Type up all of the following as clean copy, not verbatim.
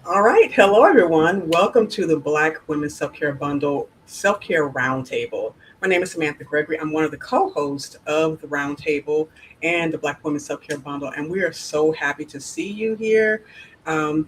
All right. Hello, everyone. Welcome to the Black Women Self Care Bundle Self Care Roundtable. My name is Samantha Gregory. I'm one of the co hosts of the Roundtable and the Black Women Self Care Bundle. And we are so happy to see you here,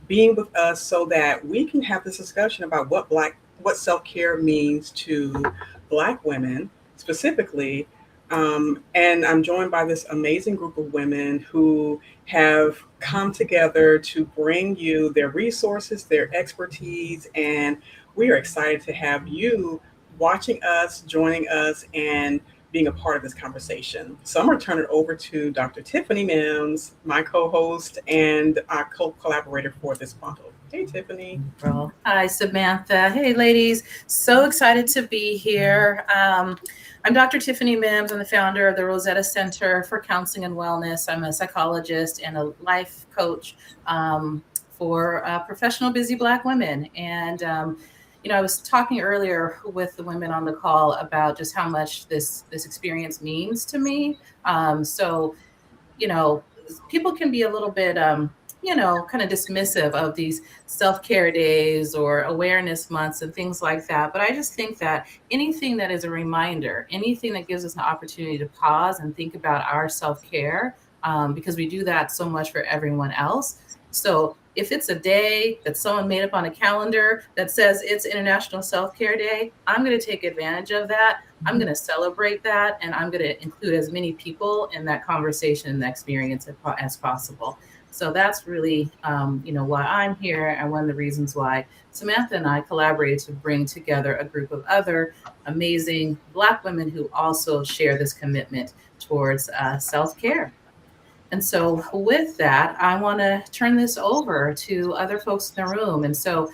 being with us so that we can have this discussion about what self care means to Black women specifically. And I'm joined by this amazing group of women who have come together to bring you their resources, their expertise, and we are excited to have you watching us, joining us, and being a part of this conversation. So I'm going to turn it over to Dr. Tiffany Mims, my co-host and our co-collaborator for this bundle. Hey, Tiffany. April. Hi, Samantha. Hey, ladies. So excited to be here. I'm Dr. Tiffany Mims. I'm the founder of the Rosetta Center for Counseling and Wellness. I'm a psychologist and a life coach for professional busy Black women. And I was talking earlier with the women on the call about just how much this experience means to me. So, you know, people can be a little bit kind of dismissive of these self-care days or awareness months and things like that. But I just think that anything that is a reminder, anything that gives us an opportunity to pause and think about our self-care, because we do that so much for everyone else. So if it's a day that someone made up on a calendar that says it's International Self-Care Day, I'm going to take advantage of that. I'm going to celebrate that, and I'm going to include as many people in that conversation and that experience as possible. So that's really, why I'm here, and one of the reasons why Samantha and I collaborated to bring together a group of other amazing Black women who also share this commitment towards self-care. And so, with that, I want to turn this over to other folks in the room. And so,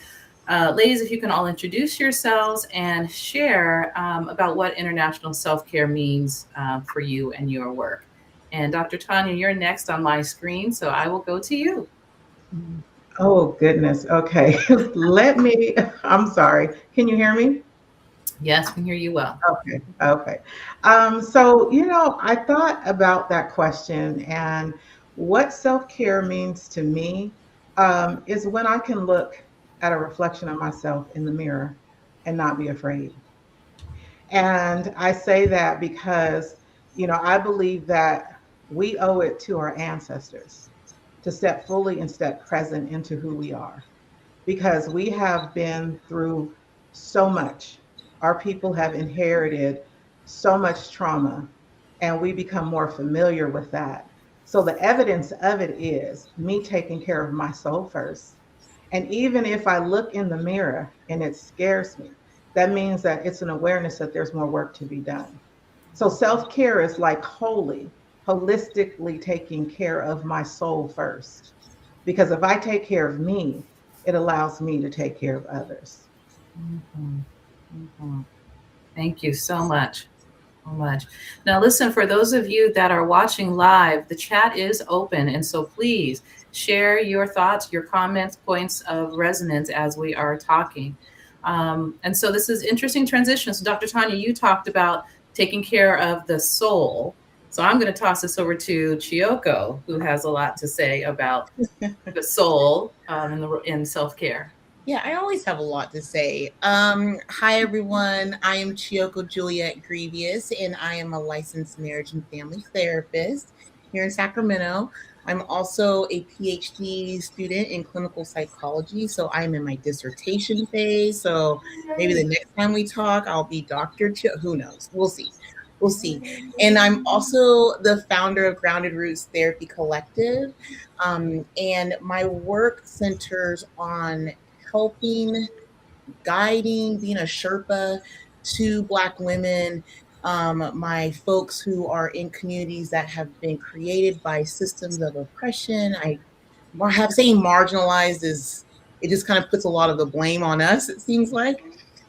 ladies, if you can all introduce yourselves and share about what international self care means for you and your work. And Dr. Tanya, you're next on my screen, so I will go to you. Oh, goodness. Okay. I'm sorry. Can you hear me? Yes, we can hear you well. Okay. Okay. I thought about that question and what self care means to me is when I can look at a reflection of myself in the mirror and not be afraid. And I say that because, I believe that we owe it to our ancestors to step fully and step present into who we are because we have been through so much. Our people have inherited so much trauma, and we become more familiar with that. So, the evidence of it is me taking care of my soul first. And even if I look in the mirror and it scares me, that means that it's an awareness that there's more work to be done. So, self care is like holistically taking care of my soul first. Because if I take care of me, it allows me to take care of others. Mhm, mhm. Thank you so much. So much. Now, listen, for those of you that are watching live, the chat is open. And so please share your thoughts, your comments, points of resonance as we are talking. And so this is interesting transition. So, Dr. Tanya, you talked about taking care of the soul. So I'm going to toss this over to Chiyoko, who has a lot to say about the soul in self care. Yeah, I always have a lot to say. Hi, everyone. I am Chiyoko Juliet Grievous, and I am a licensed marriage and family therapist here in Sacramento. I'm also a PhD student in clinical psychology, so I'm in my dissertation phase. So maybe the next time we talk, I'll be Dr. Who knows? We'll see. We'll see. And I'm also the founder of Grounded Roots Therapy Collective. And my work centers on helping, guiding, being a Sherpa to Black women, my folks who are in communities that have been created by systems of oppression. I have saying marginalized is it just kind of puts a lot of the blame on us, it seems like.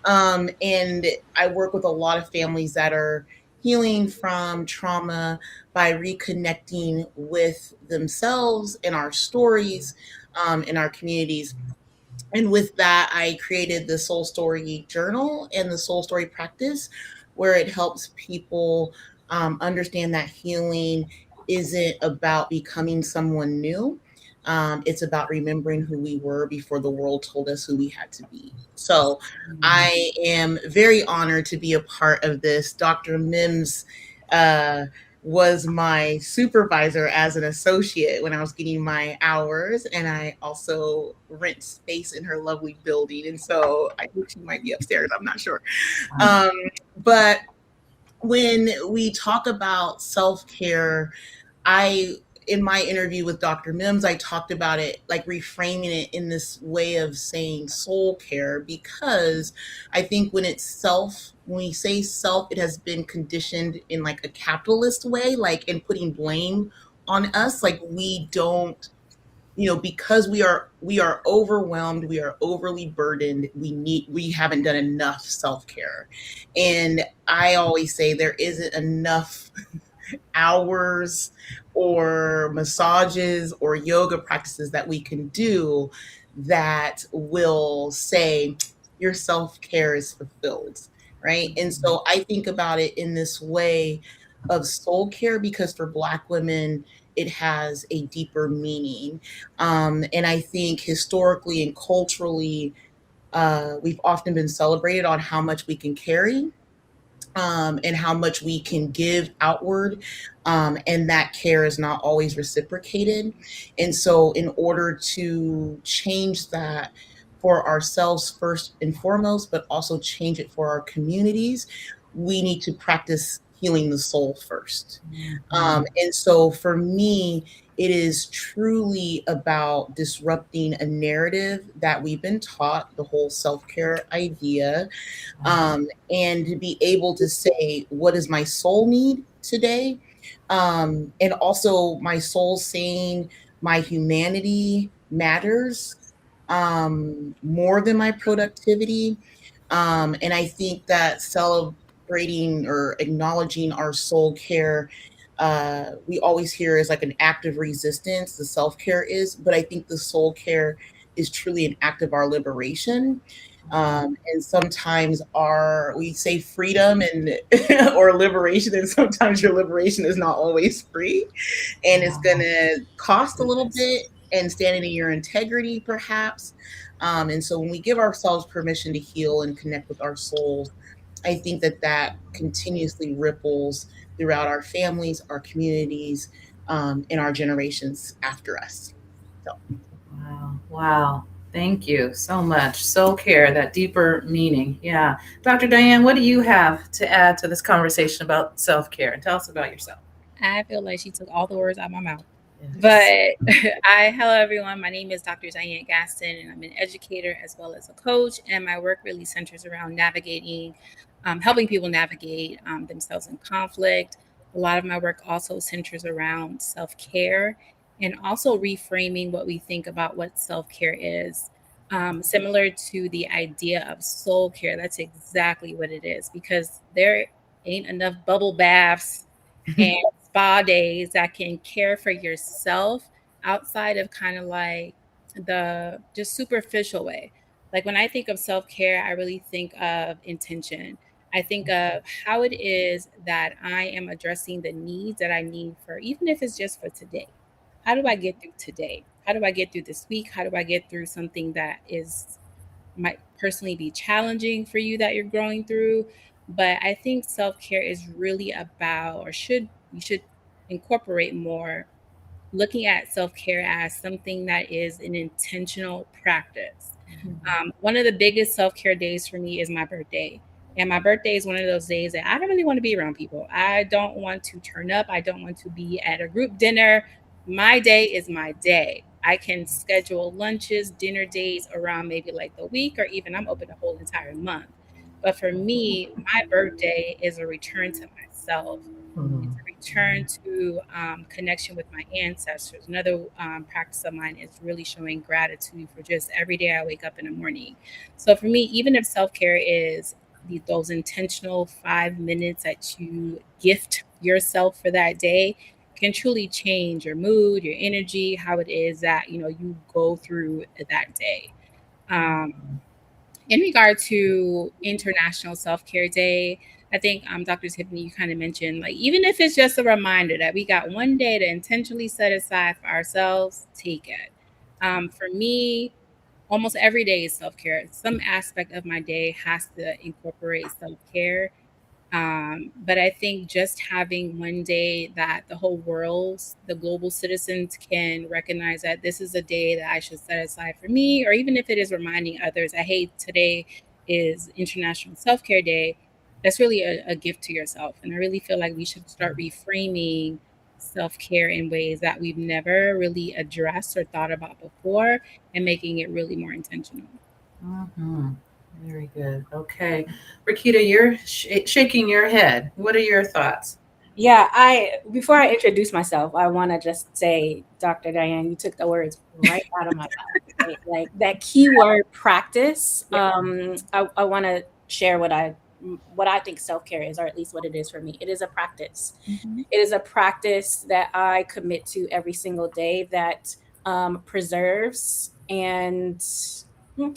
And I work with a lot of families that are healing from trauma by reconnecting with themselves and our stories in our communities. And with that, I created the Soul Story Journal and the Soul Story Practice, where it helps people understand that healing isn't about becoming someone new, It's about remembering who we were before the world told us who we had to be. So I am very honored to be a part of this. Dr. Mims was my supervisor as an associate when I was getting my hours, and I also rent space in her lovely building. And so I think she might be upstairs. I'm not sure. But when we talk about self-care, I in my interview with Dr. Mims, I talked about it like reframing it in this way of saying soul care, because I think when we say self, it has been conditioned in like a capitalist way, like in putting blame on us. Like we don't, because we are overwhelmed, we are overly burdened, we haven't done enough self-care. And I always say there isn't enough hours or massages or yoga practices that we can do that will say your self-care is fulfilled, right? And so I think about it in this way of soul care, because for Black women it has a deeper meaning. And I think historically and culturally, we've often been celebrated on how much we can carry, and how much we can give outward. And that care is not always reciprocated. And so, in order to change that for ourselves first and foremost, but also change it for our communities, we need to practice healing the soul first. And so, for me, it is truly about disrupting a narrative that we've been taught, the whole self care idea, and to be able to say, what does my soul need today? And also, my soul saying my humanity matters more than my productivity. And I think that celebrating or acknowledging our soul care, we always hear is like an act of resistance, the self care is, but I think the soul care is truly an act of our liberation. And sometimes we say freedom and or liberation, and sometimes your liberation is not always free, and it's going to cost a little bit, and standing in your integrity perhaps. And so when we give ourselves permission to heal and connect with our souls, I think that continuously ripples throughout our families, our communities, and our generations after us. So. Wow. Thank you so much. Soul care, that deeper meaning. Yeah. Dr. Diane, what do you have to add to this conversation about self-care? And tell us about yourself. I feel like she took all the words out of my mouth. Yes. But hello everyone. My name is Dr. Diane Gaston, and I'm an educator as well as a coach. And my work really centers around navigating, helping people navigate themselves in conflict. A lot of my work also centers around self-care and also reframing what we think about what self-care is. Similar to the idea of soul care, that's exactly what it is, because there ain't enough bubble baths and spa days that can care for yourself outside of kind of like the just superficial way. Like when I think of self-care, I really think of intention. I think of how it is that I am addressing the needs that I need for, even if it's just for today. How do I get through today? How do I get through this week? How do I get through something that might personally be challenging for you that you're growing through? But I think self-care is really about, or you should incorporate more looking at self-care as something that is an intentional practice. One of the biggest self-care days for me is my birthday. And my birthday is one of those days that I don't really want to be around people. I don't want to turn up. I don't want to be at a group dinner. My day is my day. I can schedule lunches, dinner days around maybe like the week, or even I'm open the whole entire month. But for me, my birthday is a return to myself. It's a return to connection with my ancestors. Another practice of mine is really showing gratitude for just every day I wake up in the morning. So for me, even if self-care is those intentional 5 minutes that you gift yourself for that day, can truly change your mood, your energy, how it is that you go through that day. In regard to International Self Care Day, I think Dr. Tiffany, you kind of mentioned, like, even if it's just a reminder that we got one day to intentionally set aside for ourselves, take it. For me, almost every day is self-care. Some aspect of my day has to incorporate self-care. But I think just having one day that the whole world, the global citizens, can recognize that this is a day that I should set aside for me, or even if it is reminding others that, hey, today is International Self Care Day, that's really a gift to yourself. And I really feel like we should start reframing self care in ways that we've never really addressed or thought about before, and making it really more intentional. Mm-hmm. Very good. Okay. Rakita, you're shaking your head. What are your thoughts? Yeah, before I introduce myself, I want to just say, Dr. Diane, you took the words right out of my mouth. Right? Like that keyword practice. I want to share what I think self-care is, or at least what it is for me. It is a practice. Mm-hmm. It is a practice that I commit to every single day that preserves and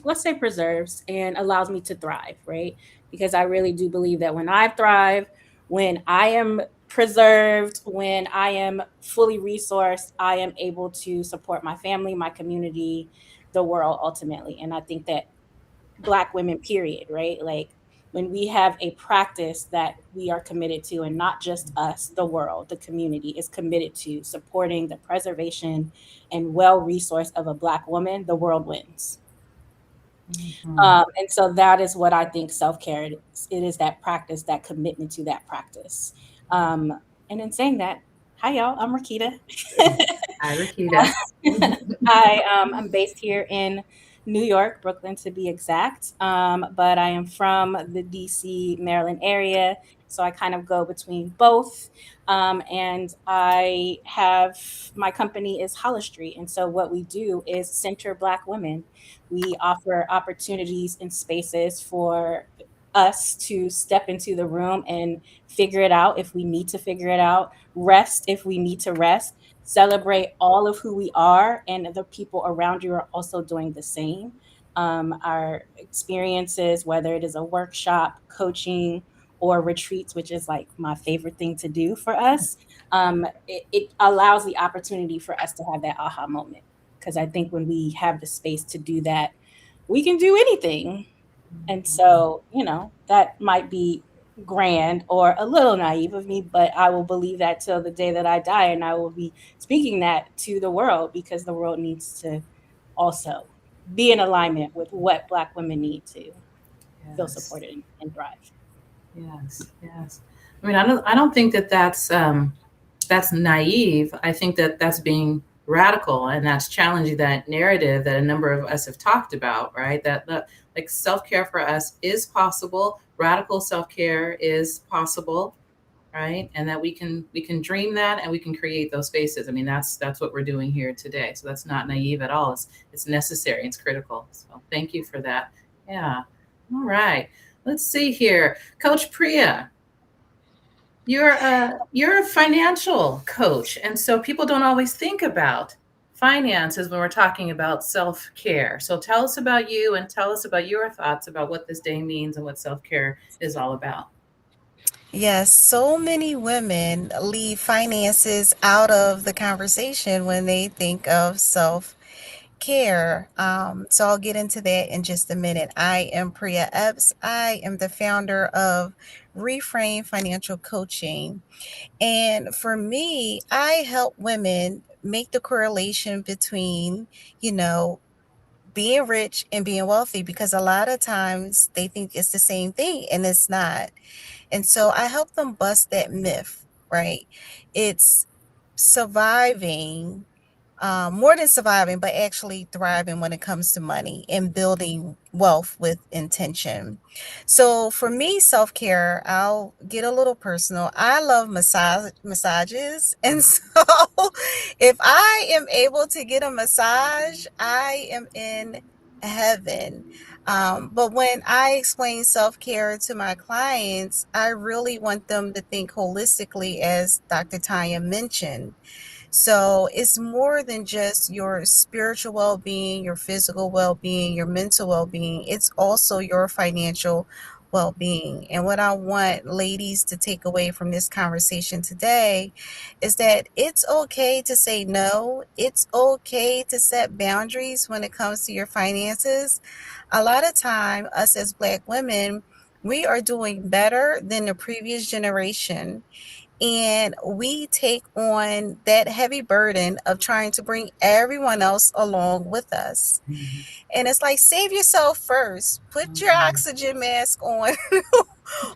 let's say preserves and allows me to thrive, right? Because I really do believe that when I thrive, when I am preserved, when I am fully resourced, I am able to support my family, my community, the world ultimately. And I think that Black women, period, right? Like when we have a practice that we are committed to, and not just us, the world, the community is committed to supporting the preservation and well resource of a Black woman, the world wins. Mm-hmm. And so that is what I think self-care is. It is that practice, that commitment to that practice. And in saying that, hi y'all, I'm Rakita. Hi, Rakita. I'm based here in New York, Brooklyn to be exact. But I am from the DC, Maryland area. So I kind of go between both. And my company is Hollis Street. And so what we do is center Black women. We offer opportunities and spaces for us to step into the room and figure it out if we need to figure it out, rest if we need to rest, celebrate all of who we are, and the people around you are also doing the same. Our experiences, whether it is a workshop, coaching, or retreats, which is like my favorite thing to do for us, it allows the opportunity for us to have that aha moment. Because I think when we have the space to do that, we can do anything. And so, that might be grand or a little naive of me, but I will believe that till the day that I die. And I will be speaking that to the world, because the world needs to also be in alignment with what Black women need to feel supported and thrive. Yes, yes. I mean, I don't think that that's naive. I think that that's being radical, and that's challenging that narrative that a number of us have talked about, right? That like self-care for us is possible. Radical self-care is possible, right? And that we can dream that, and we can create those spaces. I mean, that's what we're doing here today. So that's not naive at all. It's necessary. It's critical. So thank you for that. Yeah. All right. Let's see here, Coach Priya. You're a financial coach, and so people don't always think about finances when we're talking about self-care. So tell us about you, and tell us about your thoughts about what this day means and what self-care is all about. Yes, so many women leave finances out of the conversation when they think of self-care. So I'll get into that in just a minute. I am Priya Epps. I am the founder of Reframe Financial Coaching. And for me, I help women make the correlation between, being rich and being wealthy, because a lot of times they think it's the same thing, and it's not. And so I help them bust that myth, right? It's surviving, more than surviving, but actually thriving when it comes to money and building wealth with intention. So for me, self-care, I'll get a little personal. I love massages. And so if I am able to get a massage, I am in heaven. But when I explain self-care to my clients, I really want them to think holistically, as Dr. Tanya mentioned. So it's more than just your spiritual well-being, your physical well-being, your mental well-being. It's also your financial well being. And what I want ladies to take away from this conversation today is that it's okay to say no. It's okay to set boundaries when it comes to your finances. A lot of time, us as Black women, we are doing better than the previous generation. And we take on that heavy burden of trying to bring everyone else along with us. And it's like, save yourself first. Put your oxygen mask on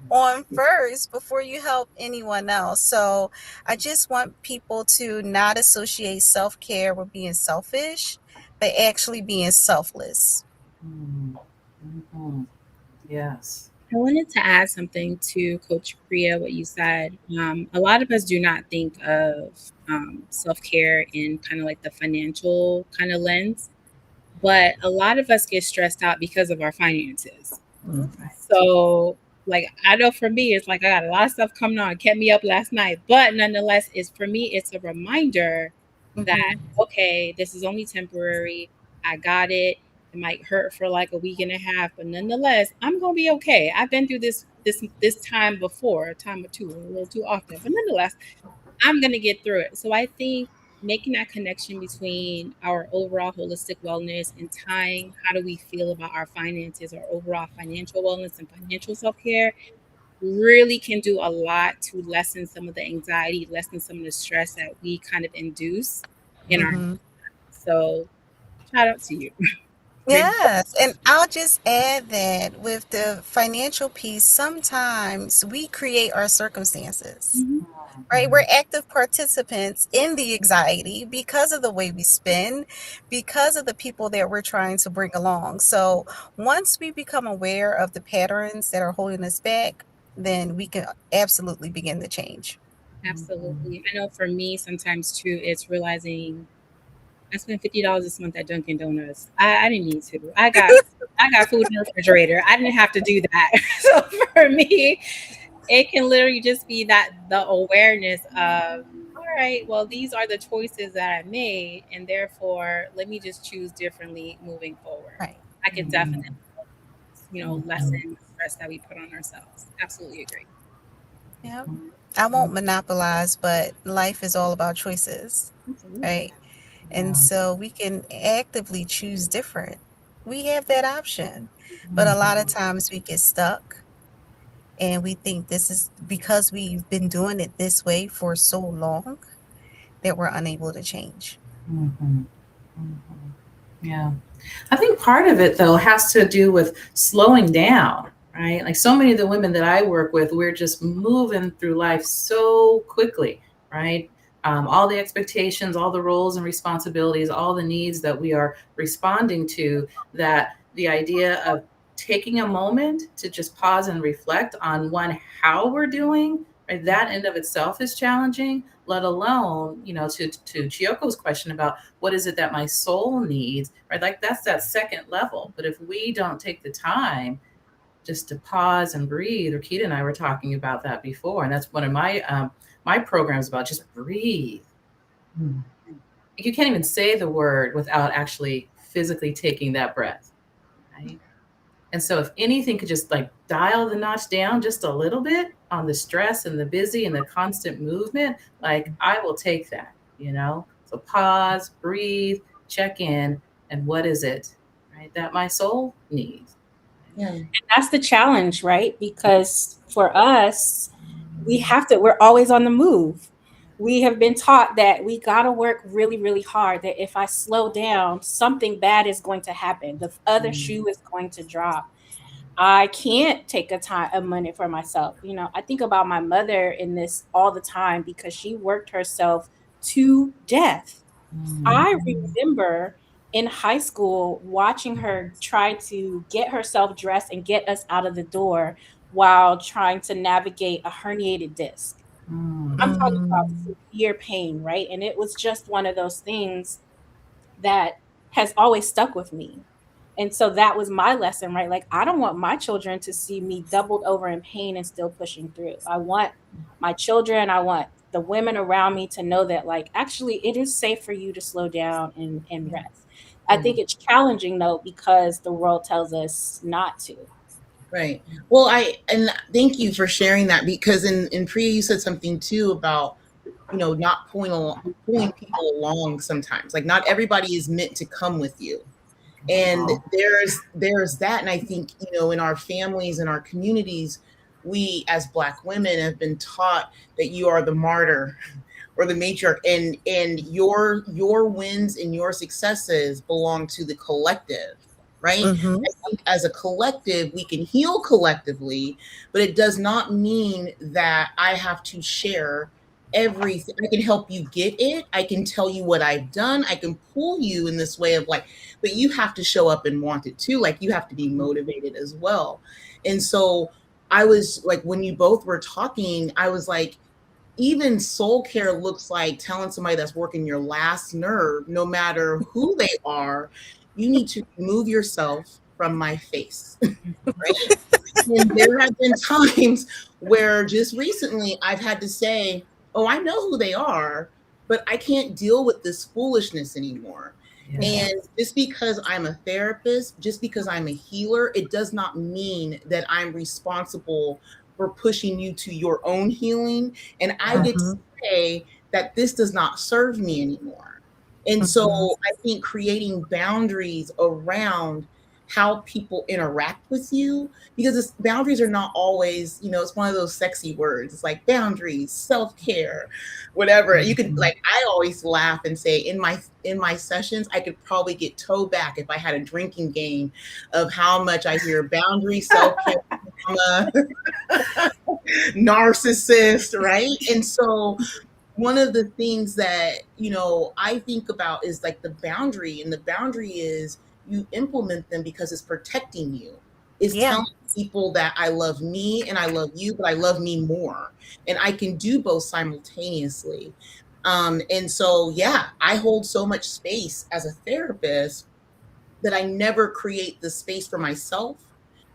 on first before you help anyone else. So I just want people to not associate self-care with being selfish, but actually being selfless. Mm-hmm. Yes. I wanted to add something to Coach Priya, what you said. A lot of us do not think of self care in kind of like the financial kind of lens, but a lot of us get stressed out because of our finances. So, like, I know for me, it's like I got a lot of stuff coming on, kept me up last night, but nonetheless, it's for me, it's a reminder that, okay, this is only temporary. I got it. It might hurt for like a week and a half, but nonetheless, I'm gonna be okay. I've been through this time before, a time or two, a little too often, but nonetheless, I'm gonna get through it. So I think making that connection between our overall holistic wellness and tying how do we feel about our finances, our overall financial wellness and financial self-care really can do a lot to lessen some of the anxiety, lessen some of the stress that we kind of induce in our. So shout out to you. Yes, and I'll just add that with the financial piece, sometimes we create our circumstances, right? We're active participants in the anxiety because of the way we spend, because of the people that we're trying to bring along. So once we become aware of the patterns that are holding us back, then we can absolutely begin to change. Absolutely. I know for me, sometimes too, it's realizing I spent $50 this month at Dunkin' Donuts. I didn't need to. I got food in the refrigerator. I didn't have to do that. So for me, it can literally just be that the awareness of, all right, well, these are the choices that I made, and therefore let me just choose differently moving forward. Right. I can definitely, lessen the stress that we put on ourselves. Absolutely agree. Yeah. I won't monopolize, but life is all about choices, right? And so we can actively choose different. We have that option. But a lot of times we get stuck and we think this is because we've been doing it this way for so long that we're unable to change. Yeah. I think part of it, though, has to do with slowing down, right? Like so many of the women that I work with, we're just moving through life so quickly, right? All the expectations, all the roles and responsibilities, all the needs that we are responding to, that the idea of taking a moment to just pause and reflect on one, how we're doing, right? That end of itself is challenging, let alone, to Chioko's question about what is it that my soul needs, right? Like that's that second level. But if we don't take the time just to pause and breathe, or Keita and I were talking about that before, and that's one of my programs about just breathe. You can't even say the word without actually physically taking that breath, right? And so if anything could just like dial the notch down just a little bit on the stress and the busy and the constant movement, like I will take that, So pause, breathe, check in, and what is it, right, that my soul needs? Yeah. And that's the challenge, right? Because for us, we're always on the move. We have been taught that we got to work really, really hard, that if I slow down, something bad is going to happen. The other shoe is going to drop. I can't take a minute for myself. I think about my mother in this all the time because she worked herself to death. I remember in high school watching her try to get herself dressed and get us out of the door while trying to navigate a herniated disc. I'm talking about severe pain, right? And it was just one of those things that has always stuck with me. And so that was my lesson, right? Like, I don't want my children to see me doubled over in pain and still pushing through. I want my children, I want the women around me to know that, like, actually, it is safe for you to slow down and rest. I think it's challenging, though, because the world tells us not to. Right. Well, and thank you for sharing that, because in Priya you said something too about, not pulling people along sometimes. Like not everybody is meant to come with you. And there's that. And I think, in our families and our communities, we as Black women have been taught that you are the martyr or the matriarch, and your wins and your successes belong to the collective, right? Mm-hmm. I think as a collective we can heal collectively, but it does not mean that I have to share everything. I can help you get it, I can tell you what I've done, I can pull you in this way of like, but you have to show up and want it too. Like you have to be motivated as well. And so I was like, when you both were talking, I was like, even soul care looks like telling somebody that's working your last nerve, no matter who they are, you need to remove yourself from my face. Right? And there have been times where just recently I've had to say, oh, I know who they are, but I can't deal with this foolishness anymore. Yeah. And just because I'm a therapist, just because I'm a healer, it does not mean that I'm responsible for pushing you to your own healing. And I get to Mm-hmm. say that this does not serve me anymore. And so Mm-hmm. I think creating boundaries around how people interact with you, because boundaries are not always, it's one of those sexy words. It's like boundaries, self-care, whatever. You could, like, I always laugh and say in my sessions, I could probably get towed back if I had a drinking game of how much I hear boundaries, self-care, narcissist, right? And so one of the things that I think about is like the boundary, and the boundary is you implement them because it's protecting you. It's Yeah. telling people that I love me and I love you, but I love me more, and I can do both simultaneously. And so yeah, I hold so much space as a therapist that I never create the space for myself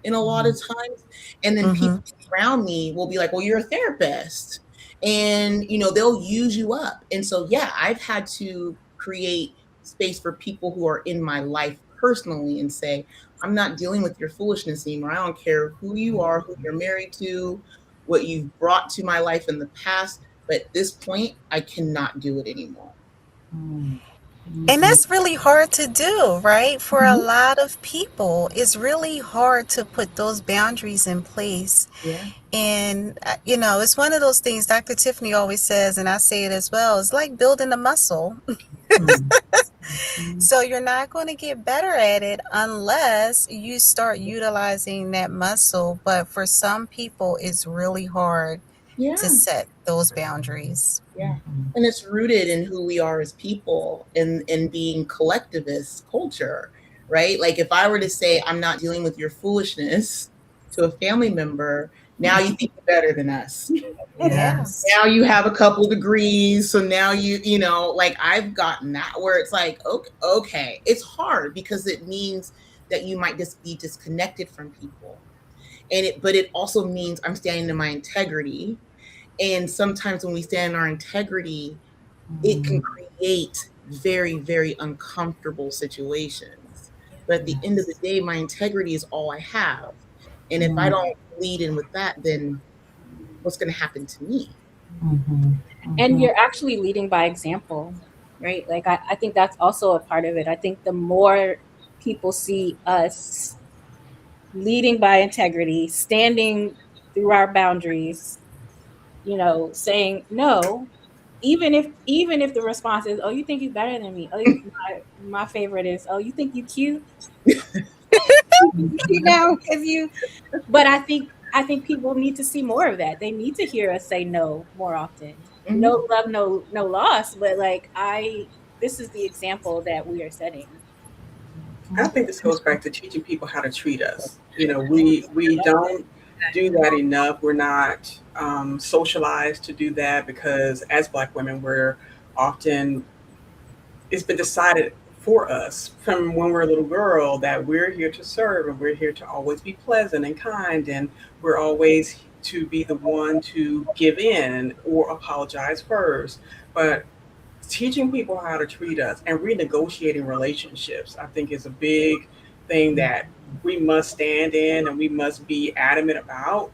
in a lot of times. And then Mm-hmm. people around me will be like, well, you're a therapist. And, they'll use you up. And so, yeah, I've had to create space for people who are in my life personally and say, I'm not dealing with your foolishness anymore. I don't care who you are, who you're married to, what you've brought to my life in the past. But at this point, I cannot do it anymore. And that's really hard to do, right? For a Mhm. lot of people, it's really hard to put those boundaries in place. Yeah. And, it's one of those things Dr. Tiffany always says, and I say it as well, it's like building a muscle. So you're not going to get better at it unless you start utilizing that muscle. But for some people, it's really hard to Yeah. set those boundaries. Yeah. And it's rooted in who we are as people, and being collectivist culture, right? Like if I were to say, I'm not dealing with your foolishness to a family member, now you think you're better than us. Yes. Now you have a couple degrees. So now like I've gotten that where it's like, okay. It's hard because it means that you might just be disconnected from people. But it also means I'm standing in my integrity. And sometimes when we stand in our integrity, it can create very, very uncomfortable situations. But at the end of the day, my integrity is all I have. And if I don't lead in with that, then what's going to happen to me? And you're actually leading by example, right? Like I think that's also a part of it. I think the more people see us leading by integrity, standing through our boundaries, saying no, even if the response is, oh, you think you're better than me, oh, my favorite is, oh, you think you cute now because you. But I think people need to see more of that. They need to hear us say no more often. Mhm. No love, no loss, but like this is the example that we are setting. I think this goes back to teaching people how to treat us. We don't do that enough. We're not socialized to do that because as Black women, we're often, it's been decided for us from when we're a little girl that we're here to serve and we're here to always be pleasant and kind, and we're always to be the one to give in or apologize first. But teaching people how to treat us and renegotiating relationships, I think, is a big thing that we must stand in and we must be adamant about.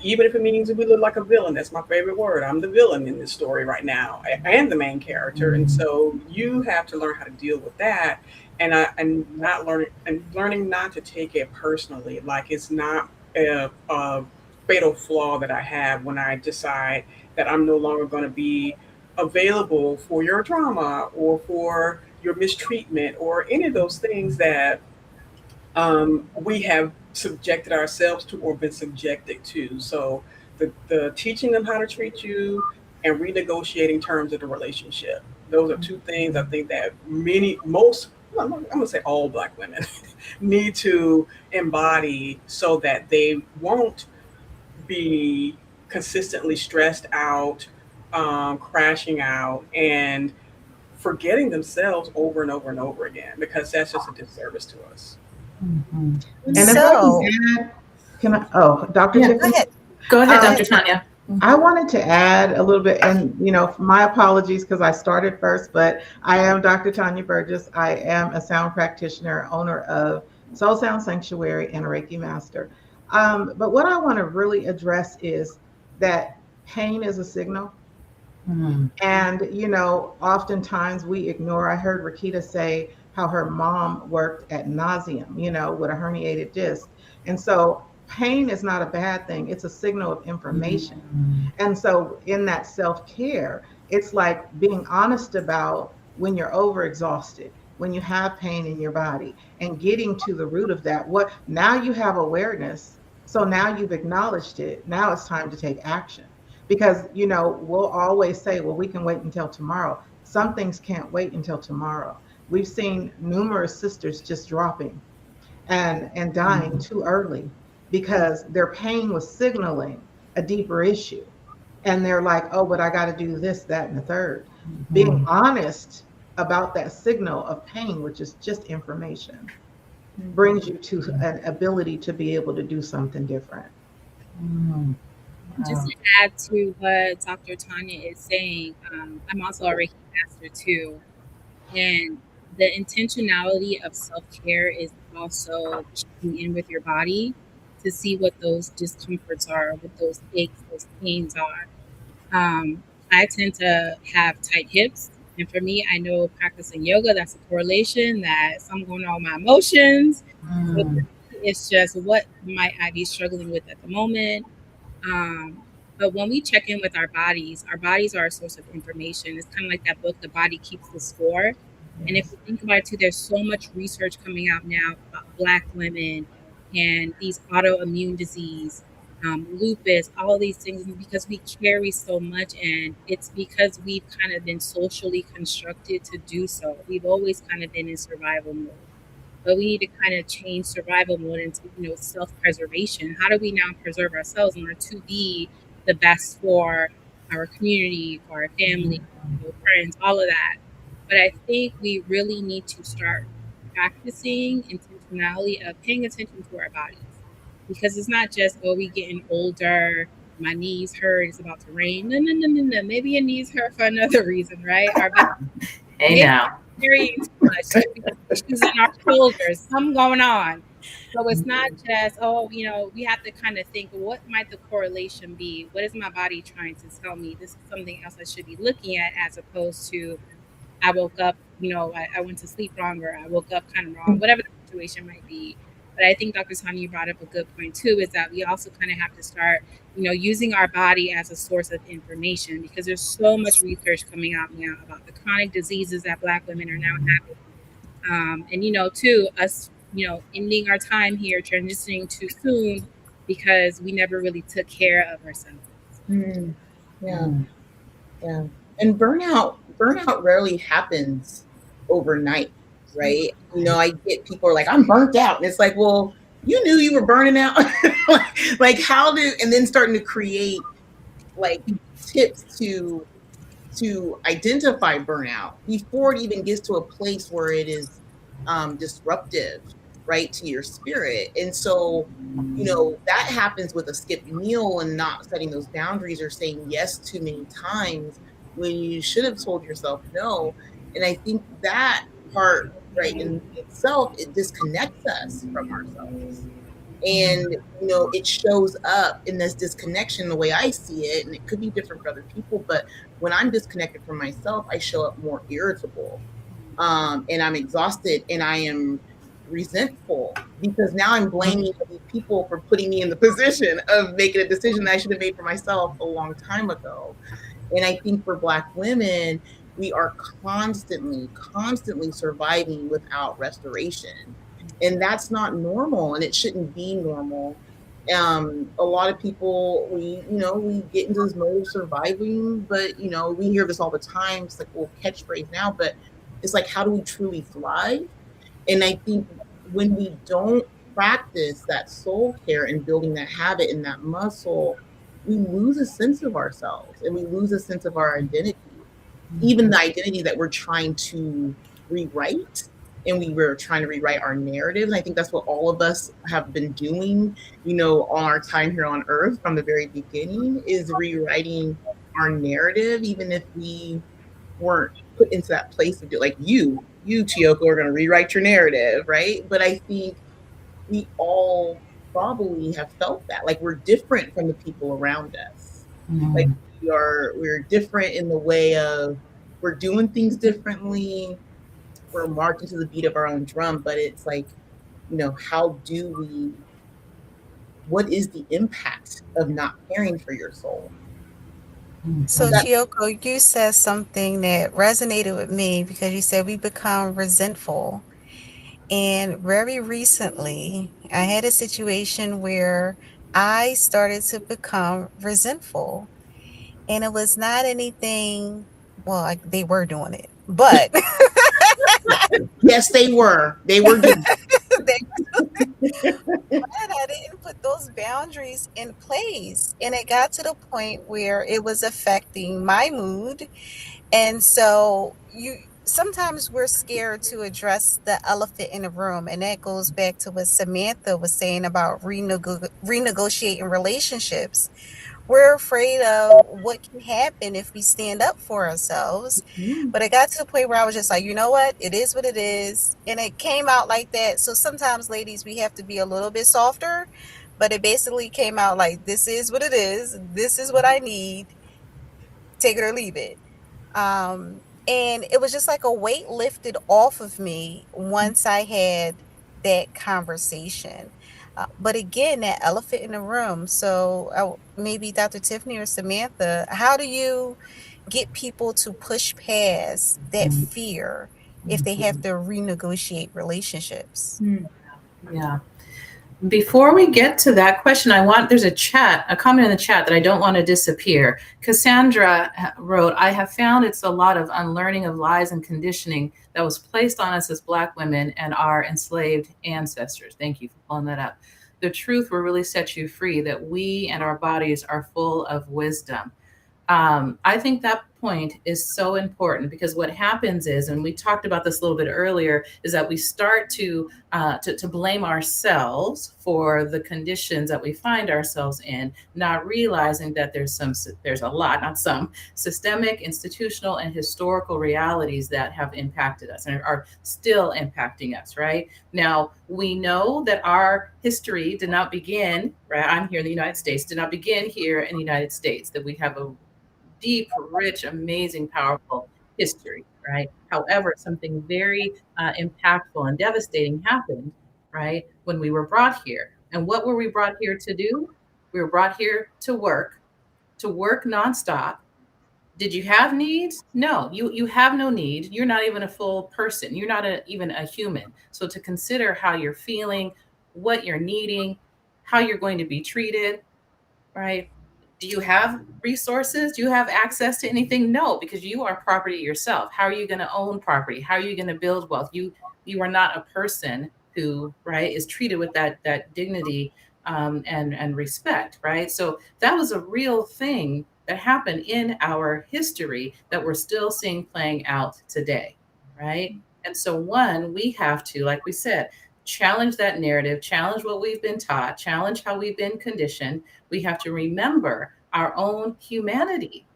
Even if it means that we look like a villain. That's my favorite word. I'm the villain in this story right now. I am the main character, and so you have to learn how to deal with that. And not learning and learning not to take it personally. Like it's not a fatal flaw that I have when I decide that I'm no longer going to be available for your trauma or for your mistreatment or any of those things that we have subjected ourselves to or been subjected to. So the teaching them how to treat you and renegotiating terms of the relationship. Those are two things I think that I'm gonna say all Black women need to embody so that they won't be consistently stressed out, crashing out, and forgetting themselves over and over and over again because that's just a disservice to us. And if I So, can add, can I? Oh, Dr. Yeah. go Tiffany? ahead. Go ahead, Um, Dr. Tanya. I wanted to add a little bit, and my apologies because I started first, but I am Dr. Tanya Burgess. I am a sound practitioner, owner of Soul Sound Sanctuary, and a Reiki master. But what I want to really address is that pain is a signal. And, oftentimes we ignore. I heard Rakita say how her mom worked at nauseum, with a herniated disc. And so pain is not a bad thing, it's a signal of information. And so in that self care, it's like being honest about when you're overexhausted, when you have pain in your body, and getting to the root of that. What now you have awareness. So now you've acknowledged it. Now it's time to take action because we'll always say, well, we can wait until tomorrow. Some things can't wait until tomorrow. We've seen numerous sisters just dropping and dying too early because their pain was signaling a deeper issue, and they're like, oh, but I got to do this, that, and the third. Being honest about that signal of pain, which is just information, brings you to an ability to be able to do something different. Just to add to what Dr. Tanya is saying, I'm also a Reiki master too. And the intentionality of self care is also checking in with your body to see what those discomforts are, what those aches, those pains are. I tend to have tight hips. And for me, I know practicing yoga, that's a correlation that some going on with my emotions. So it's just what might I be struggling with at the moment. But when we check in with our bodies are a source of information. It's kind of like that book, The Body Keeps the Score. And if you think about it too, there's so much research coming out now about Black women and these autoimmune disease, lupus, all these things, because we carry so much, and it's because we've kind of been socially constructed to do so. We've always kind of been in survival mode. But we need to kind of change survival mode into self-preservation. How do we now preserve ourselves in order to be the best for our community, for our family, friends, all of that? But I think we really need to start practicing intentionality of paying attention to our bodies, because it's not just, oh, we getting older, my knees hurt, it's about to rain. No. Maybe your knees hurt for another reason, right? Our Hey now. carrying too much, issues in our shoulders, something going on. So it's not just, we have to kind of think, what might the correlation be? What is my body trying to tell me? This is something else I should be looking at, as opposed to, I woke up, I went to sleep wrong, or I woke up kind of wrong, whatever the situation might be. But I think Dr. Tanya brought up a good point too, is that we also kind of have to start, using our body as a source of information, because there's so much research coming out now about the chronic diseases that Black women are now having. And, too, us, ending our time here, transitioning too soon because we never really took care of ourselves. Yeah. And burnout rarely happens overnight, right? I get people are like, I'm burnt out. And it's like, well, you knew you were burning out. Like and then starting to create like tips to identify burnout before it even gets to a place where it is disruptive, right, to your spirit. And so, that happens with a skipped meal and not setting those boundaries, or saying yes too many times when you should have told yourself no. And I think that part, right, in itself, it disconnects us from ourselves. And it shows up in this disconnection the way I see it, and it could be different for other people, but when I'm disconnected from myself, I show up more irritable, and I'm exhausted, and I am resentful because now I'm blaming these people for putting me in the position of making a decision that I should have made for myself a long time ago. And I think for Black women, we are constantly surviving without restoration. And that's not normal, and it shouldn't be normal. A lot of people, we get into this mode of surviving, but we hear this all the time. It's like, well, catchphrase now, but it's like, how do we truly thrive? And I think when we don't practice that soul care and building that habit and that muscle, we lose a sense of ourselves and we lose a sense of our identity, even the identity that we're trying to rewrite. And we were trying to rewrite our narratives. And I think that's what all of us have been doing, on our time here on earth from the very beginning, is rewriting our narrative, even if we weren't put into that place of like you Chiyoko are going to rewrite your narrative, right? But I think we all probably have felt that, like we're different from the people around us. Like we're different in the way of we're doing things differently, we're marching to the beat of our own drum, but it's like, what is the impact of not caring for your soul? So, Chiyoko, you said something that resonated with me because you said we become resentful. And very recently, I had a situation where I started to become resentful. And it was not anything, well, they were doing it, but yes, they were doing it. But I didn't put those boundaries in place. And it got to the point where it was affecting my mood. And so sometimes we're scared to address the elephant in the room. And that goes back to what Samantha was saying about renegotiating relationships. We're afraid of what can happen if we stand up for ourselves. But it got to the point where I was just like, you know what? It is what it is. And it came out like that. So sometimes, ladies, we have to be a little bit softer. But it basically came out like, this is what it is. This is what I need. Take it or leave it. And it was just like a weight lifted off of me once I had that conversation. But again, that elephant in the room. So maybe Dr. Tiffany or Samantha, how do you get people to push past that fear if they have to renegotiate relationships? Yeah. Before we get to that question, there's a comment in the chat that I don't want to disappear. Cassandra wrote, I have found it's a lot of unlearning of lies and conditioning that was placed on us as Black women and our enslaved ancestors. Thank you for pulling that up. The truth will really set you free, that we and our bodies are full of wisdom. I think that point is so important because what happens is, and we talked about this a little bit earlier, is that we start to blame ourselves for the conditions that we find ourselves in, not realizing that there's a lot, not some, systemic, institutional, and historical realities that have impacted us and are still impacting us, right? Now, we know that our history did not begin, right? I'm here in the United States, did not begin here in the United States, that we have a deep, rich, amazing, powerful history, right? However, something very impactful and devastating happened, right, when we were brought here. And what were we brought here to do? We were brought here to work nonstop. Did you have needs? No, you have no need. You're not even a full person. You're not even a human. So to consider how you're feeling, what you're needing, how you're going to be treated, right? Do you have resources? Do you have access to anything? No, because you are property yourself. How are you going to own property? How are you going to build wealth? You are not a person who, right, is treated with that dignity and respect, right? So that was a real thing that happened in our history that we're still seeing playing out today, right? And so we have to, like we said, challenge that narrative, challenge what we've been taught, challenge how we've been conditioned. We have to remember our own humanity,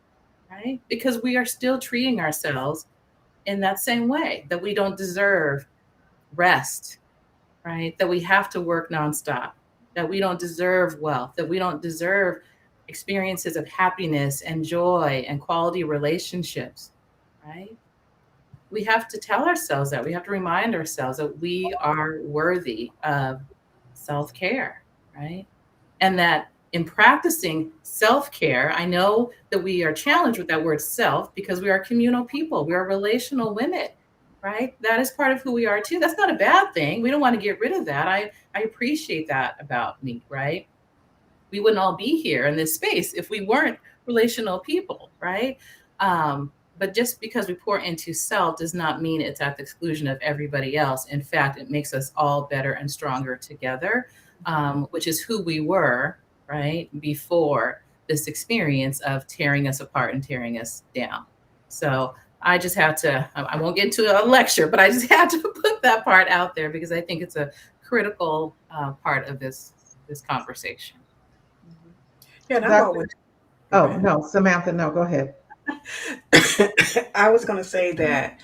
right? Because we are still treating ourselves in that same way, that we don't deserve rest, right? That we have to work nonstop, that we don't deserve wealth, that we don't deserve experiences of happiness and joy and quality relationships, right? We have to tell ourselves that. We have to remind ourselves that we are worthy of self care, right? And that in practicing self care, I know that we are challenged with that word self because we are communal people, we are relational women, right? That is part of who we are too. That's not a bad thing. We don't want to get rid of that. I appreciate that about me, right? We wouldn't all be here in this space if we weren't relational people, right? But just because we pour into self does not mean it's at the exclusion of everybody else. In fact, it makes us all better and stronger together, which is who we were, right, before this experience of tearing us apart and tearing us down. So I just have to, I won't get into a lecture, but I just had to put that part out there because I think it's a critical part of this conversation. Yeah, and I've Dr. always. Go Oh, ahead. no, Samantha, no, go ahead. I was going to say that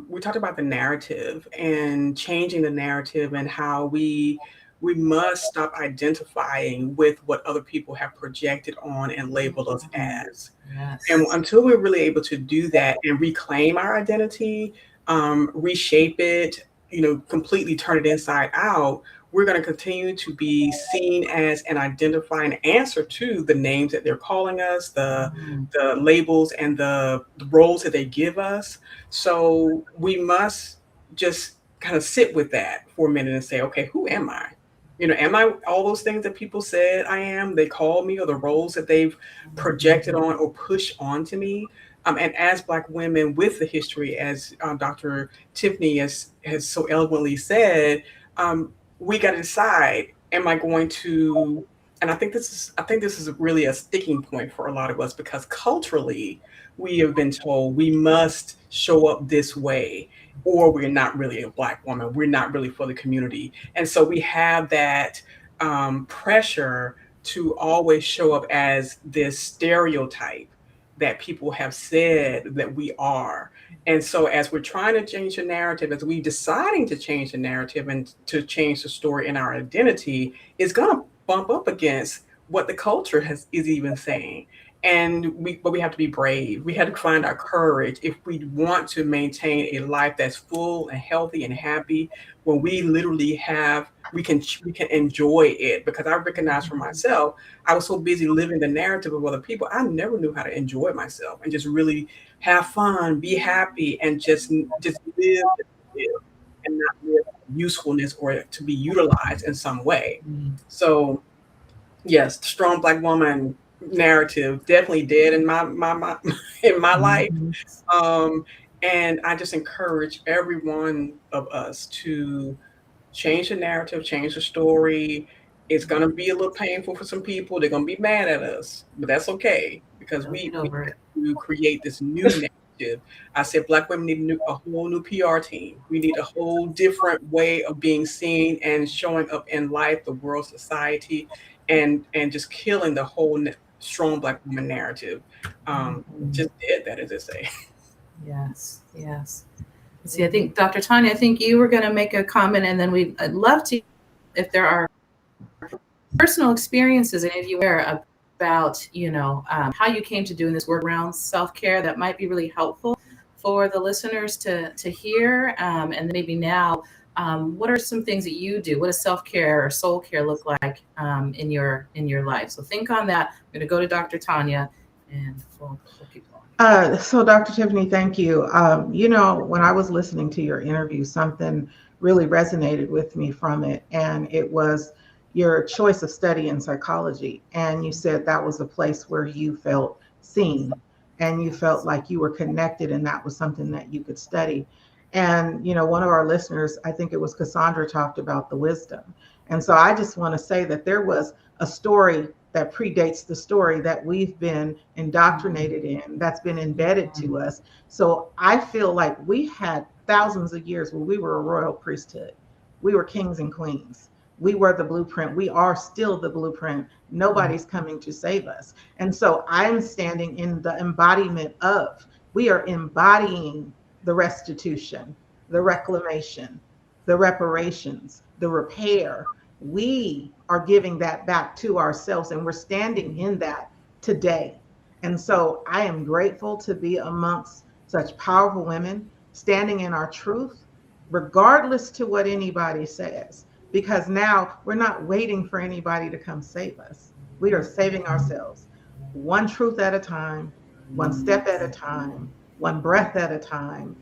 we talked about the narrative and changing the narrative and how we must stop identifying with what other people have projected on and labeled us as. And Yes. until we're really able to do that and reclaim our identity, reshape it, completely turn it inside out, we're going to continue to be seen as and identify and answer to the names that they're calling us, the labels and the roles that they give us. So we must just kind of sit with that for a minute and say, okay, who am I? Am I all those things that people said I am? They call me, or the roles that they've projected on or pushed onto me. And as Black women with the history, as Dr. Tiffany has so eloquently said, we got to decide: am I going to? And I think this is really a sticking point for a lot of us because culturally we have been told we must show up this way, or we're not really a Black woman. We're not really for the community, and so we have that pressure to always show up as this stereotype that people have said that we are. And so, as we're trying to change the narrative, as we deciding to change the narrative and to change the story in our identity, it's going to bump up against what the culture is even saying. But we have to be brave. We have to find our courage if we want to maintain a life that's full and healthy and happy. When we literally we can enjoy it, because I recognize for myself, I was so busy living the narrative of other people, I never knew how to enjoy myself and just really have fun, be happy, and just live and not live usefulness or to be utilized in some way. So yes, the strong Black woman narrative definitely dead in my in my life. Mhm. Um, and I just encourage every one of us to change the narrative, change the story. It's gonna be a little painful for some people. They're gonna be mad at us, but that's okay because They'll get we over it. have to create this new narrative. I said Black women need a whole new PR team. We need a whole different way of being seen and showing up in life, the world, society, and just killing the whole strong Black woman narrative. Just dead that, as they say. Yes, yes. Let's see, I think Dr. Tanya, I think you were going to make a comment, and then I'd love to, if there are personal experiences, and if you aware about, how you came to doing this work around self-care, that might be really helpful for the listeners to hear. And then maybe now, what are some things that you do? What does self-care or soul care look like in your life? So think on that. I'm going to go to Dr. Tanya, and we'll keep going. So, Dr. Tiffany, thank you. When I was listening to your interview, something really resonated with me from it, and it was your choice of study in psychology. And you said that was a place where you felt seen and you felt like you were connected, and that was something that you could study. And, one of our listeners, I think it was Cassandra, talked about the wisdom. And so I just want to say that there was a story that predates the story that we've been indoctrinated in, that's been embedded to us. So I feel like we had thousands of years where we were a royal priesthood. We were kings and queens. We were the blueprint. We are still the blueprint. Nobody's coming to save us. And so I'm standing in the embodiment of, we are embodying the restitution, the reclamation, the reparations, the repair. We are giving that back to ourselves, and we're standing in that today. And so I am grateful to be amongst such powerful women standing in our truth, regardless to what anybody says, because now we're not waiting for anybody to come save us. We are saving ourselves one truth at a time, one step at a time, one breath at a time.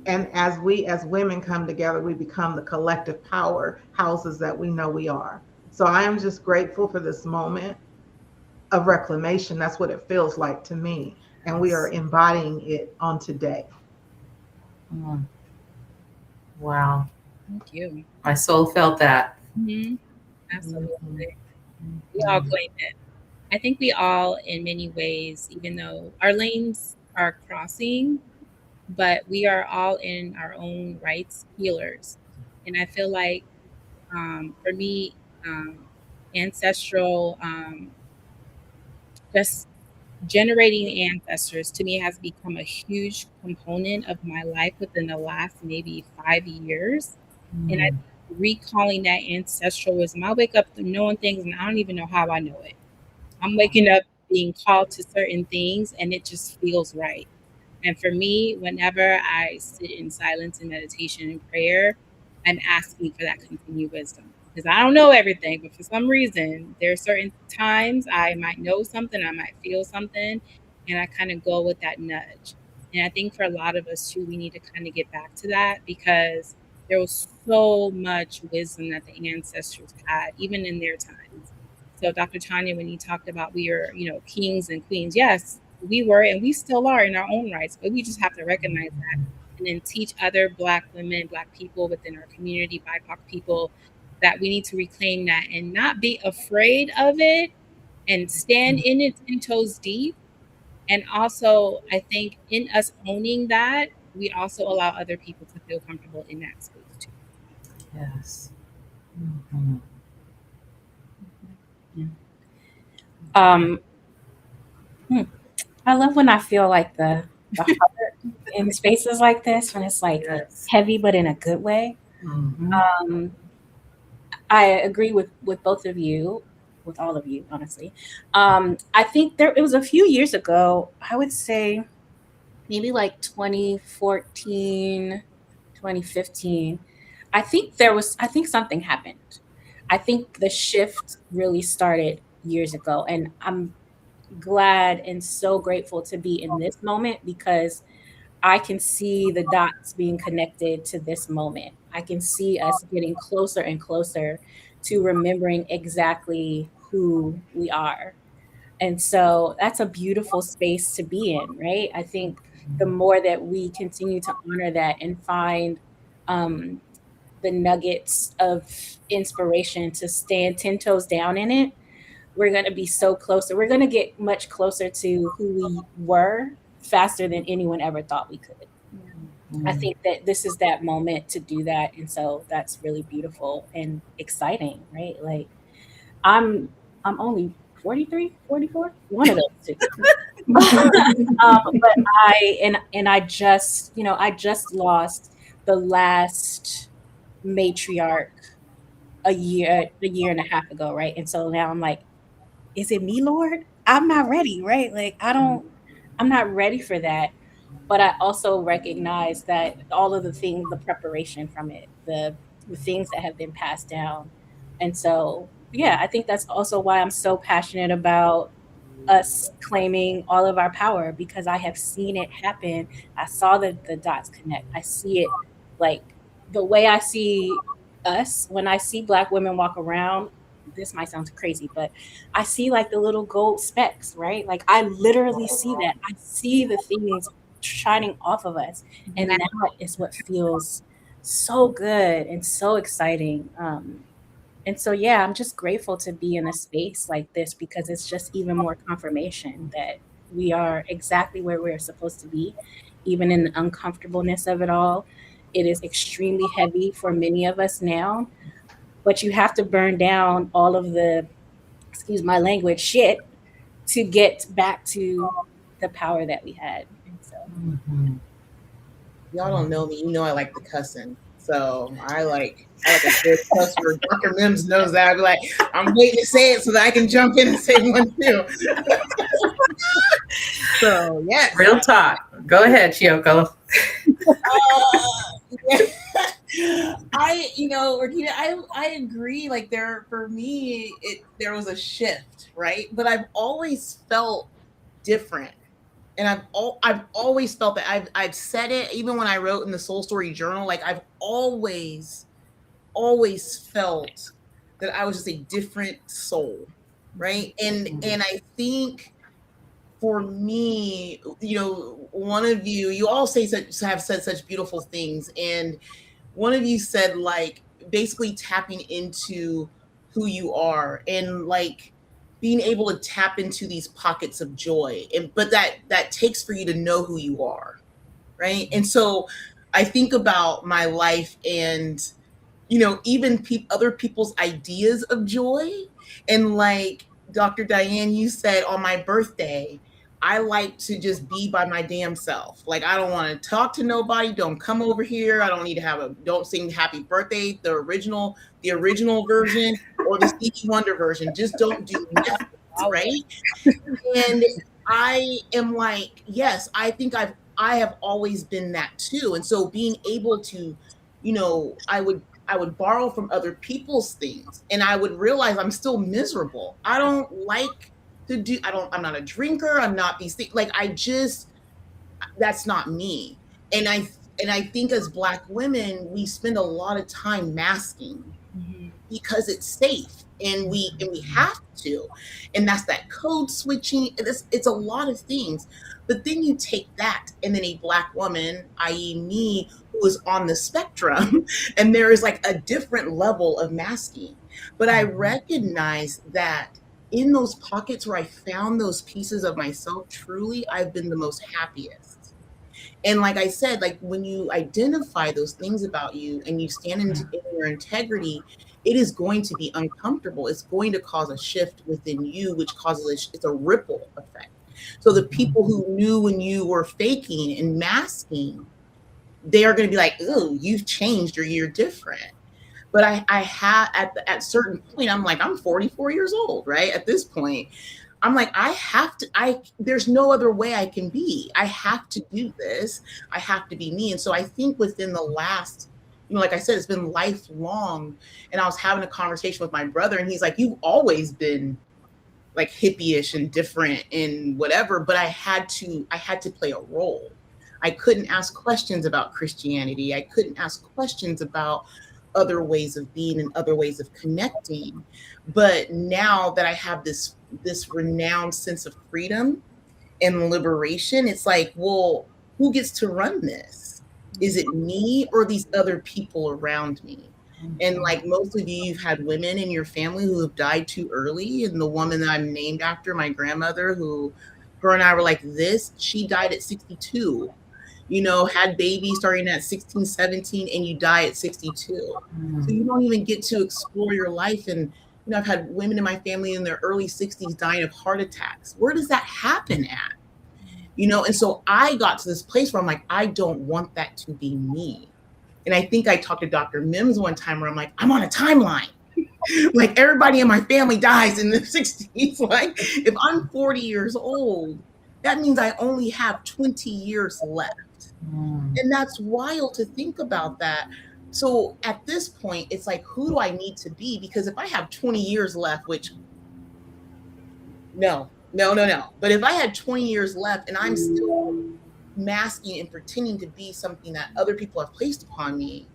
And as we as women come together, we become the collective power houses that we know we are. So I am just grateful for this moment of reclamation. That's what it feels like to me. And we are embodying it on today. Mm. Wow. Thank you. My soul felt that. Mm-hmm. Absolutely. Mm-hmm. We all claim it. I think we all, in many ways, even though our lanes are crossing, but we are all in our own rights healers. And I feel like for me, ancestral, just generating ancestors to me has become a huge component of my life within the last maybe 5 years. And I think recalling that ancestral wisdom, I wake up knowing things and I don't even know how I know it. I'm waking up being called to certain things and it just feels right. And for me, whenever I sit in silence and meditation and prayer, I'm asking for that continued wisdom. Because I don't know everything, but for some reason, there are certain times I might know something, I might feel something, and I kind of go with that nudge. And I think for a lot of us too, we need to kind of get back to that because there was so much wisdom that the ancestors had, even in their times. So Dr. Tanya, when you talked about we are, kings and queens, yes, we were and we still are in our own rights, but we just have to recognize that and then teach other Black women, Black people within our community, BIPOC people, that we need to reclaim that and not be afraid of it and stand in it 10 toes deep. And also, I think in us owning that, we also allow other people to feel comfortable in that space too. Yes. Yeah. I love when I feel like the heart in spaces like this when it's like Yes. heavy but in a good way. Mhm. I agree with both of you, with all of you, honestly. I think it was a few years ago, I would say maybe like 2014, 2015. I think something happened. I think the shift really started years ago. And I'm glad and so grateful to be in this moment because I can see the dots being connected to this moment. I can see us getting closer and closer to remembering exactly who we are. And so that's a beautiful space to be in, right? I think the more that we continue to honor that and find um, the nuggets of inspiration to stand 10 toes down in it, we're going to be so closer. We're going to get much closer to who we were faster than anyone ever thought we could. I think that this is that moment to do that. And so that's really beautiful and exciting, right? Like I'm only 43, 44, one of those two. But I just, I just lost the last matriarch a year and a half ago, right? And so now I'm like, is it me, Lord? I'm not ready, right? Like I'm not ready for that. But I also recognize that all of the things, the preparation from it, the things that have been passed down. And so, yeah, I think that's also why I'm so passionate about us claiming all of our power because I have seen it happen. I saw the dots connect. I see it like the way I see us when I see Black women walk around. This might sound crazy, but I see like the little gold specks, right? Like I literally see that. I see the things shining off of us. And that is what feels so good and so exciting. And so, yeah, I'm just grateful to be in a space like this because it's just even more confirmation that we are exactly where we're supposed to be, even in the uncomfortableness of it all. It is extremely heavy for many of us now, but you have to burn down all of the, excuse my language, shit to get back to the power that we had. And so, Mhm. y'all don't know me. You know I like the cussing. So I like a good cuss word. Dr. Mims knows that. I'd be like, I'm waiting to say it so that I can jump in and say one too. So yes. Real talk. Go ahead, Chioko. Regina, I agree. Like for me, there was a shift, right? But I've always felt different. And I've always felt that I've said it even when I wrote in the Soul Story Journal. Like I've always felt that I was just a different soul, right? And I think for me, one of you all have said such beautiful things, and one of you said like basically tapping into who you are and like being able to tap into these pockets of joy, and but that takes for you to know who you are, right? And so I think about my life and even other people's ideas of joy. And like Dr. Diane, you said on my birthday, I like to just be by my damn self. Like I don't want to talk to nobody. Don't come over here. I don't need to don't sing happy birthday, the original version or the Stevie Wonder version. Just don't do nothing, right? And I am like, yes, I think I have always been that too. And so being able to, I would borrow from other people's things and I would realize I'm still miserable. I don't like I'm not a drinker. I'm not these things. Like that's not me. And I think as Black women, we spend a lot of time masking because it's safe and we have to. And that's that code switching. It's a lot of things. But then you take that and then a Black woman, i.e. me, who is on the spectrum, and there is like a different level of masking. But I recognize that in those pockets where I found those pieces of myself, truly, I've been the most happiest. And like I said, like when you identify those things about you and you stand in your integrity, it is going to be uncomfortable. It's going to cause a shift within you, which causes it's a ripple effect. So the people who knew when you were faking and masking, they are going to be like, "Oh, you've changed or you're different." But I had at certain point, I'm like, I'm 44 years old, right? At this point, I'm like, there's no other way I can be. I have to do this. I have to be me. And so I think within the last, like I said, it's been lifelong. And I was having a conversation with my brother and he's like, you've always been like hippie-ish and different and whatever, but I had to play a role. I couldn't ask questions about Christianity. I couldn't ask questions about other ways of being and other ways of connecting. But now that I have this renowned sense of freedom and liberation, it's like, well, who gets to run this? Is it me or these other people around me? And like most of you've had women in your family who have died too early. And the woman that I'm named after, my grandmother, who her and I were like this, she died at 62. Had babies starting at 16, 17, and you die at 62. So you don't even get to explore your life. And, I've had women in my family in their early 60s dying of heart attacks. Where does that happen at? And so I got to this place where I'm like, I don't want that to be me. And I think I talked to Dr. Mims one time where I'm like, I'm on a timeline. Like everybody in my family dies in the 60s. Like if I'm 40 years old, that means I only have 20 years left. And that's wild to think about that. So at this point, it's like, who do I need to be? Because if I have 20 years left, which no. But if I had 20 years left and I'm still masking and pretending to be something that other people have placed upon me,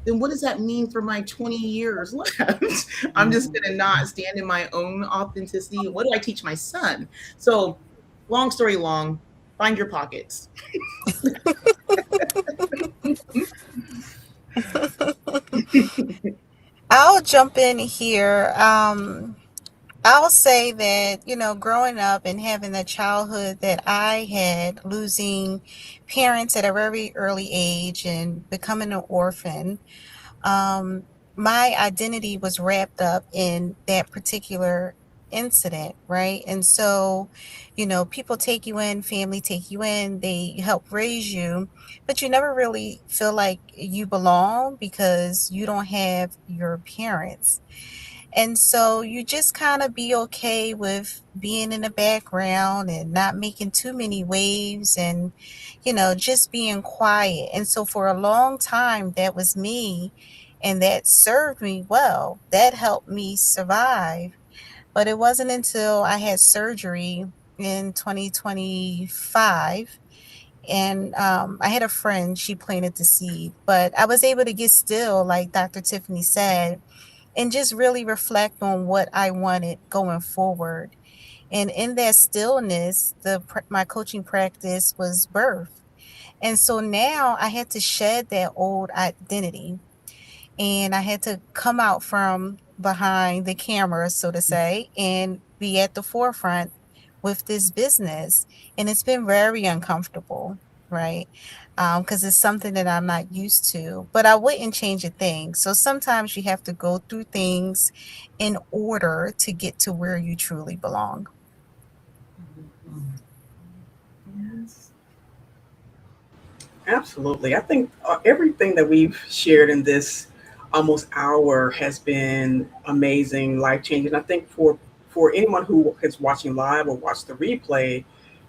then what does that mean for my 20 years left? I'm just going to not stand in my own authenticity. What do I teach my son? So long story long, find your pockets. I'll jump in here. I'll say that, growing up and having the childhood that I had, losing parents at a very early age and becoming an orphan, my identity was wrapped up in that particular incident, right? And so, people take you in, family take you in, they help raise you, but you never really feel like you belong because you don't have your parents. And so you just kind of be okay with being in the background and not making too many waves and, just being quiet. And so for a long time, that was me. And that served me well. That helped me survive. But it wasn't until I had surgery in 2025. And I had a friend, she planted the seed, but I was able to get still, like Dr. Tiffany said, and just really reflect on what I wanted going forward. And in that stillness, my coaching practice was birth. And so now I had to shed that old identity and I had to come out from behind the camera, so to say, and be at the forefront with this business. And it's been very uncomfortable, right? Because it's something that I'm not used to, but I wouldn't change a thing. So sometimes you have to go through things in order to get to where you truly belong. Yes. Absolutely. I think everything that we've shared in this almost hour has been amazing, life changing. I think for anyone who is watching live or watch the replay,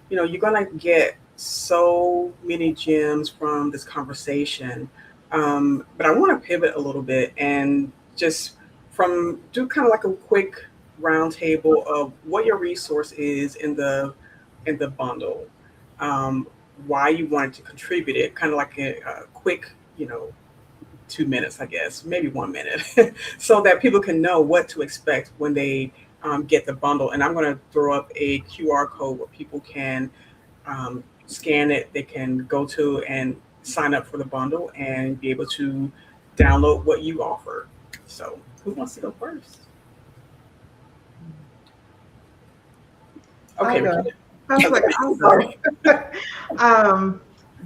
you're gonna get so many gems from this conversation. But I want to pivot a little bit and just from do kind of like a quick roundtable of what your resource is in the bundle. Um, why you wanted to contribute it, kind of like a quick, 2 minutes, I guess, maybe 1 minute, so that people can know what to expect when they get the bundle. And I'm going to throw up a QR code where people can scan it, they can go to and sign up for the bundle and be able to download what you offer. So, who wants to go first? I'll Okay, go. Rakita. I was like, Okay, I'll sorry. go.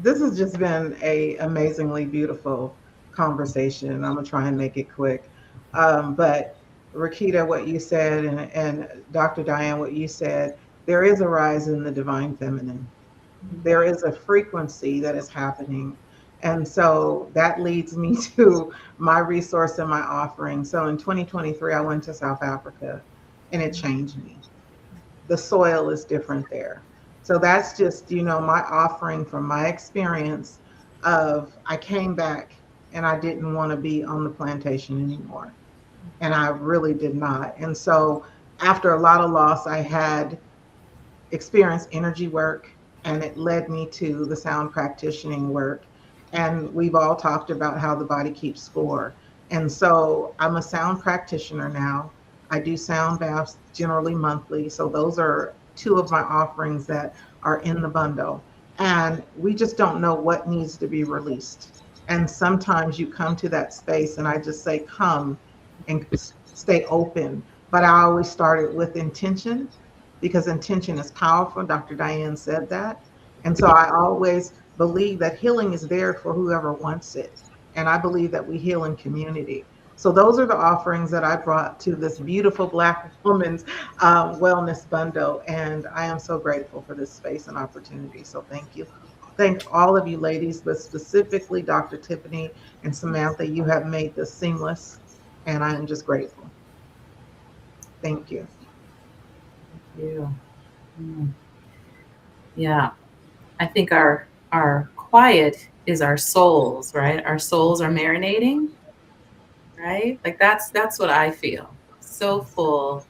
This has just been a amazingly beautiful conversation. I'm gonna try and make it quick. But Rakita, what you said, and Dr. Diane, what you said, there is a rise in the divine feminine. There is a frequency that is happening. And so that leads me to my resource and my offering. So in 2023, I went to South Africa and it changed me. The soil is different there. So that's just, my offering from my experience of I came back and I didn't want to be on the plantation anymore. And I really did not. And so after a lot of loss, I had experienced energy work and it led me to the sound practicing work. And we've all talked about how the body keeps score. And so I'm a sound practitioner now. I do sound baths generally monthly. So those are two of my offerings that are in the bundle. And we just don't know what needs to be released. And sometimes you come to that space and I just say, come and stay open. But I always started with intention because intention is powerful. Dr. Diane said that. And so I always believe that healing is there for whoever wants it. And I believe that we heal in community. So those are the offerings that I brought to this beautiful Black woman's wellness bundle. And I am so grateful for this space and opportunity. So thank you. Thank all of you ladies, but specifically Dr. Tiffany and Samantha, you have made this seamless. And I am just grateful. Thank you. You. Mm. Yeah, I think our quiet is our souls, right? Our souls are marinating, right? Like that's what I feel. So full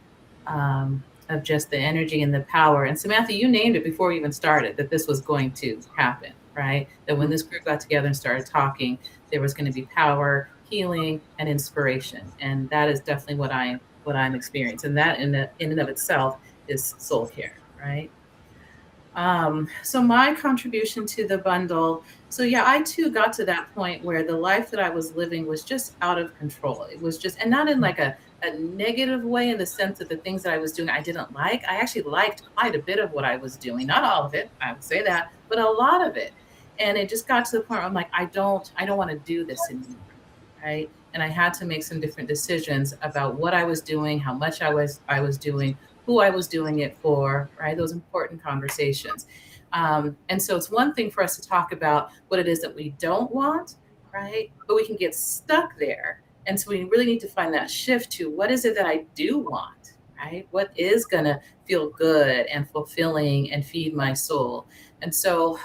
of just the energy and the power. And Samantha, you named it before we even started that this was going to happen, right? That when this group got together and started talking, there was going to be power, healing, and inspiration. And that is definitely what I'm experiencing. And that in and of itself is soul care, right? So my contribution to the bundle. So yeah, I too got to that point where the life that I was living was just out of control. It was just, and not in like a negative way in the sense that the things that I was doing I didn't like. I actually liked quite a bit of what I was doing. Not all of it, I would say that, but a lot of it. And it just got to the point where I'm like, I don't want to do this anymore. Right. And I had to make some different decisions about what I was doing, how much I was doing, who I was doing it for, right? Those important conversations. And so it's one thing for us to talk about what it is that we don't want, right? But we can get stuck there. And so we really need to find that shift to what is it that I do want, right? What is going to feel good and fulfilling and feed my soul? And so,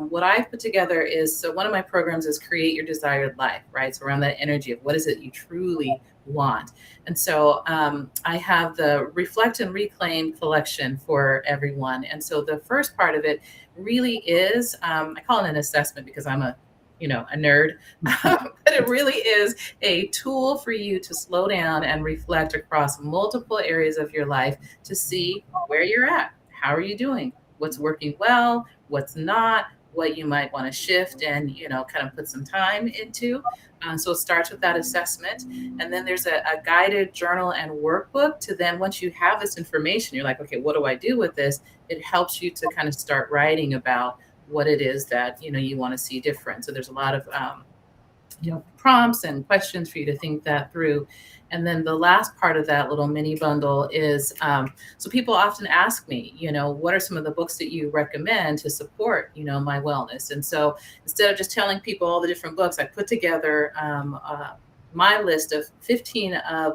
what I've put together is, so one of my programs is Create Your Desired Life, right? So, around that energy of what is it you truly want. And so, I have the Reflect and Reclaim collection for everyone. And so, the first part of it really is, I call it an assessment because I'm a nerd, but it really is a tool for you to slow down and reflect across multiple areas of your life to see where you're at. How are you doing? What's working well? What's not? What you might want to shift and kind of put some time into. So it starts with that assessment, and then there's a guided journal and workbook to then, once you have this information, you're like, okay, what do I do with this? It helps you to kind of start writing about what it is that you want to see different. So there's a lot of prompts and questions for you to think that through. And then the last part of that little mini bundle is, so people often ask me, what are some of the books that you recommend to support, my wellness? And so instead of just telling people all the different books, I put together my list of 15 of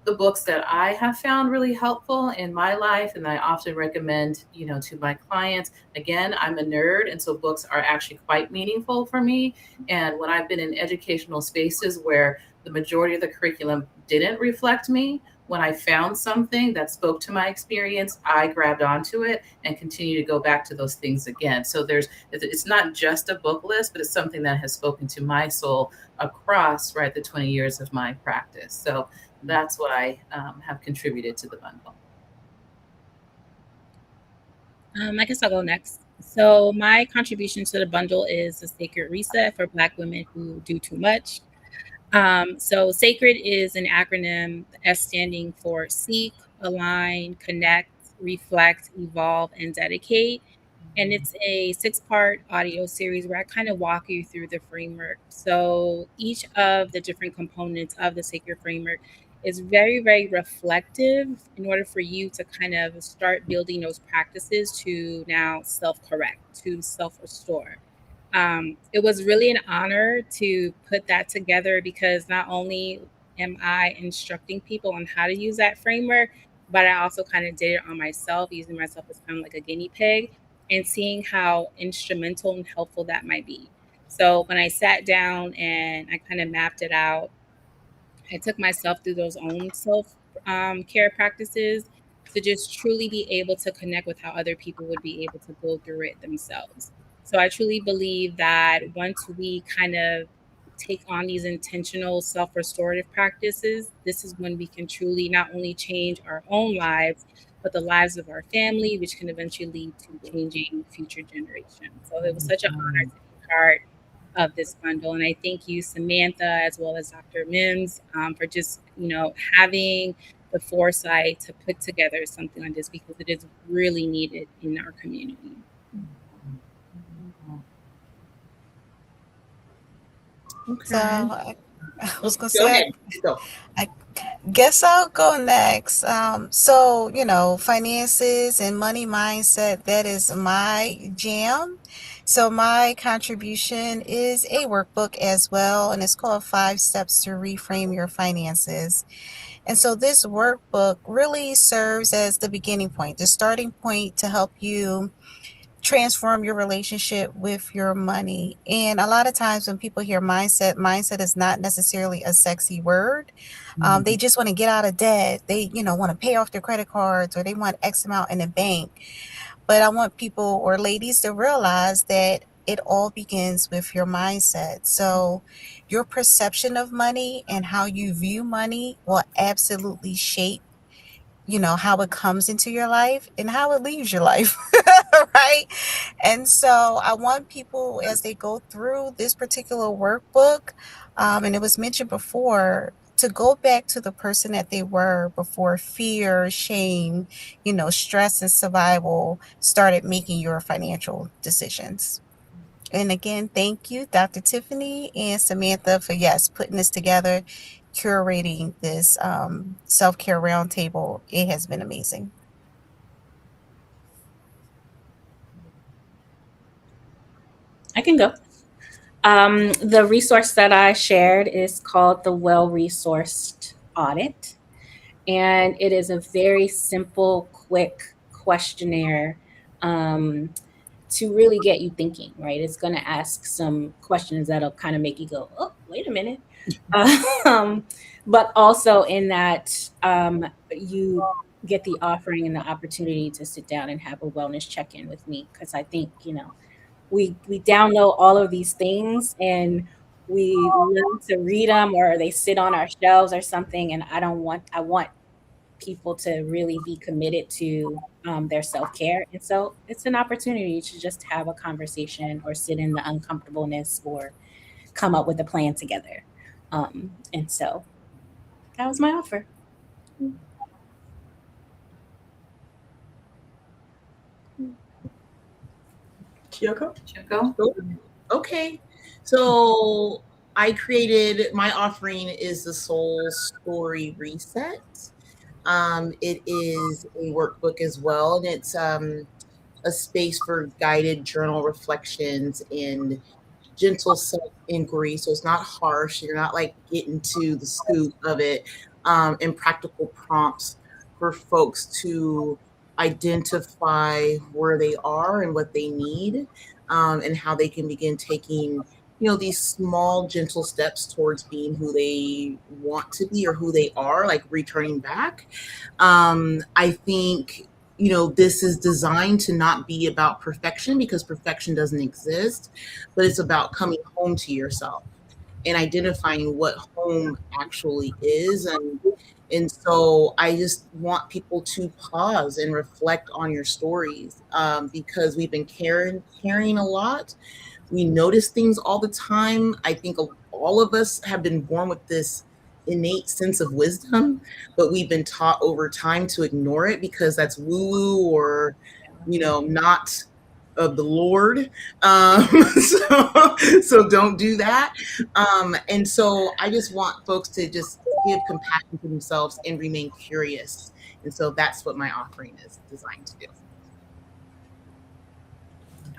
the books that I have found really helpful in my life, and I often recommend, to my clients. Again, I'm a nerd, and so books are actually quite meaningful for me. And when I've been in educational spaces where the majority of the curriculum didn't reflect me, when I found something that spoke to my experience, I grabbed onto it and continue to go back to those things again. So it's not just a book list, but it's something that has spoken to my soul across, right, the 20 years of my practice. So that's what I have contributed to the bundle. I guess I'll go next. So my contribution to the bundle is a sacred reset for Black women who do too much. So SACRED is an acronym, S standing for Seek, Align, Connect, Reflect, Evolve, and Dedicate. And it's a 6-part audio series where I kind of walk you through the framework. So each of the different components of the SACRED framework is very, very reflective in order for you to kind of start building those practices to now self-correct, to self-restore. It was really an honor to put that together because not only am I instructing people on how to use that framework, but I also kind of did it on myself, using myself as kind of like a guinea pig and seeing how instrumental and helpful that might be. So when I sat down and I kind of mapped it out, I took myself through those own self care practices to just truly be able to connect with how other people would be able to go through it themselves. So I truly believe that once we kind of take on these intentional self restorative practices, this is when we can truly not only change our own lives, but the lives of our family, which can eventually lead to changing future generations. So it was such an honor to be part of this bundle. And I thank you, Samantha, as well as Dr. Mims, for just, having the foresight to put together something like this because it is really needed in our community. Okay. So I was gonna Go say, ahead. Go. I guess I'll go next. So, finances and money mindset, that is my jam. So my contribution is a workbook as well, and it's called 5 Steps to Reframe Your Finances. And so this workbook really serves as the beginning point, the starting point to help you transform your relationship with your money. And a lot of times when people hear mindset is not necessarily a sexy word. They just want to get out of debt. They, want to pay off their credit cards, or they want X amount in the bank. But I want people or ladies to realize that it all begins with your mindset. So your perception of money and how you view money will absolutely shape how it comes into your life and how it leaves your life. Right. And so I want people, as they go through this particular workbook, and it was mentioned before, to go back to the person that they were before fear, shame, stress and survival started making your financial decisions. And again, thank you, Dr. Tiffany and Samantha, for, yes, putting this together, curating this self-care roundtable. It has been amazing. I can go. The resource that I shared is called the Well Resourced Audit. And it is a very simple, quick questionnaire um, to really get you thinking, right? It's going to ask some questions that'll kind of make you go, oh, wait a minute. um, but also in that you get the offering and the opportunity to sit down and have a wellness check-in with me, because I think, we download all of these things and we love to read them, or they sit on our shelves or something, and I want people to really be committed to their self-care. And so it's an opportunity to just have a conversation or sit in the uncomfortableness or come up with a plan together. And so that was my offer. Kyoko? Go. Okay. So I created my offering is the Soul Story Reset. It is a workbook as well, and it's a space for guided journal reflections and gentle self inquiry. So it's not harsh. You're not like getting to the scoop of it, and practical prompts for folks to identify where they are and what they need, and how they can begin taking these small gentle steps towards being who they want to be or who they are, like returning back. I think this is designed to not be about perfection, because perfection doesn't exist, but it's about coming home to yourself and identifying what home actually is. And so I just want people to pause and reflect on your stories, because we've been carrying a lot. We notice things all the time. I think all of us have been born with this innate sense of wisdom, but we've been taught over time to ignore it because that's woo-woo, or not of the Lord. So don't do that. And so I just want folks to just give compassion to themselves and remain curious. And so that's what my offering is designed to do.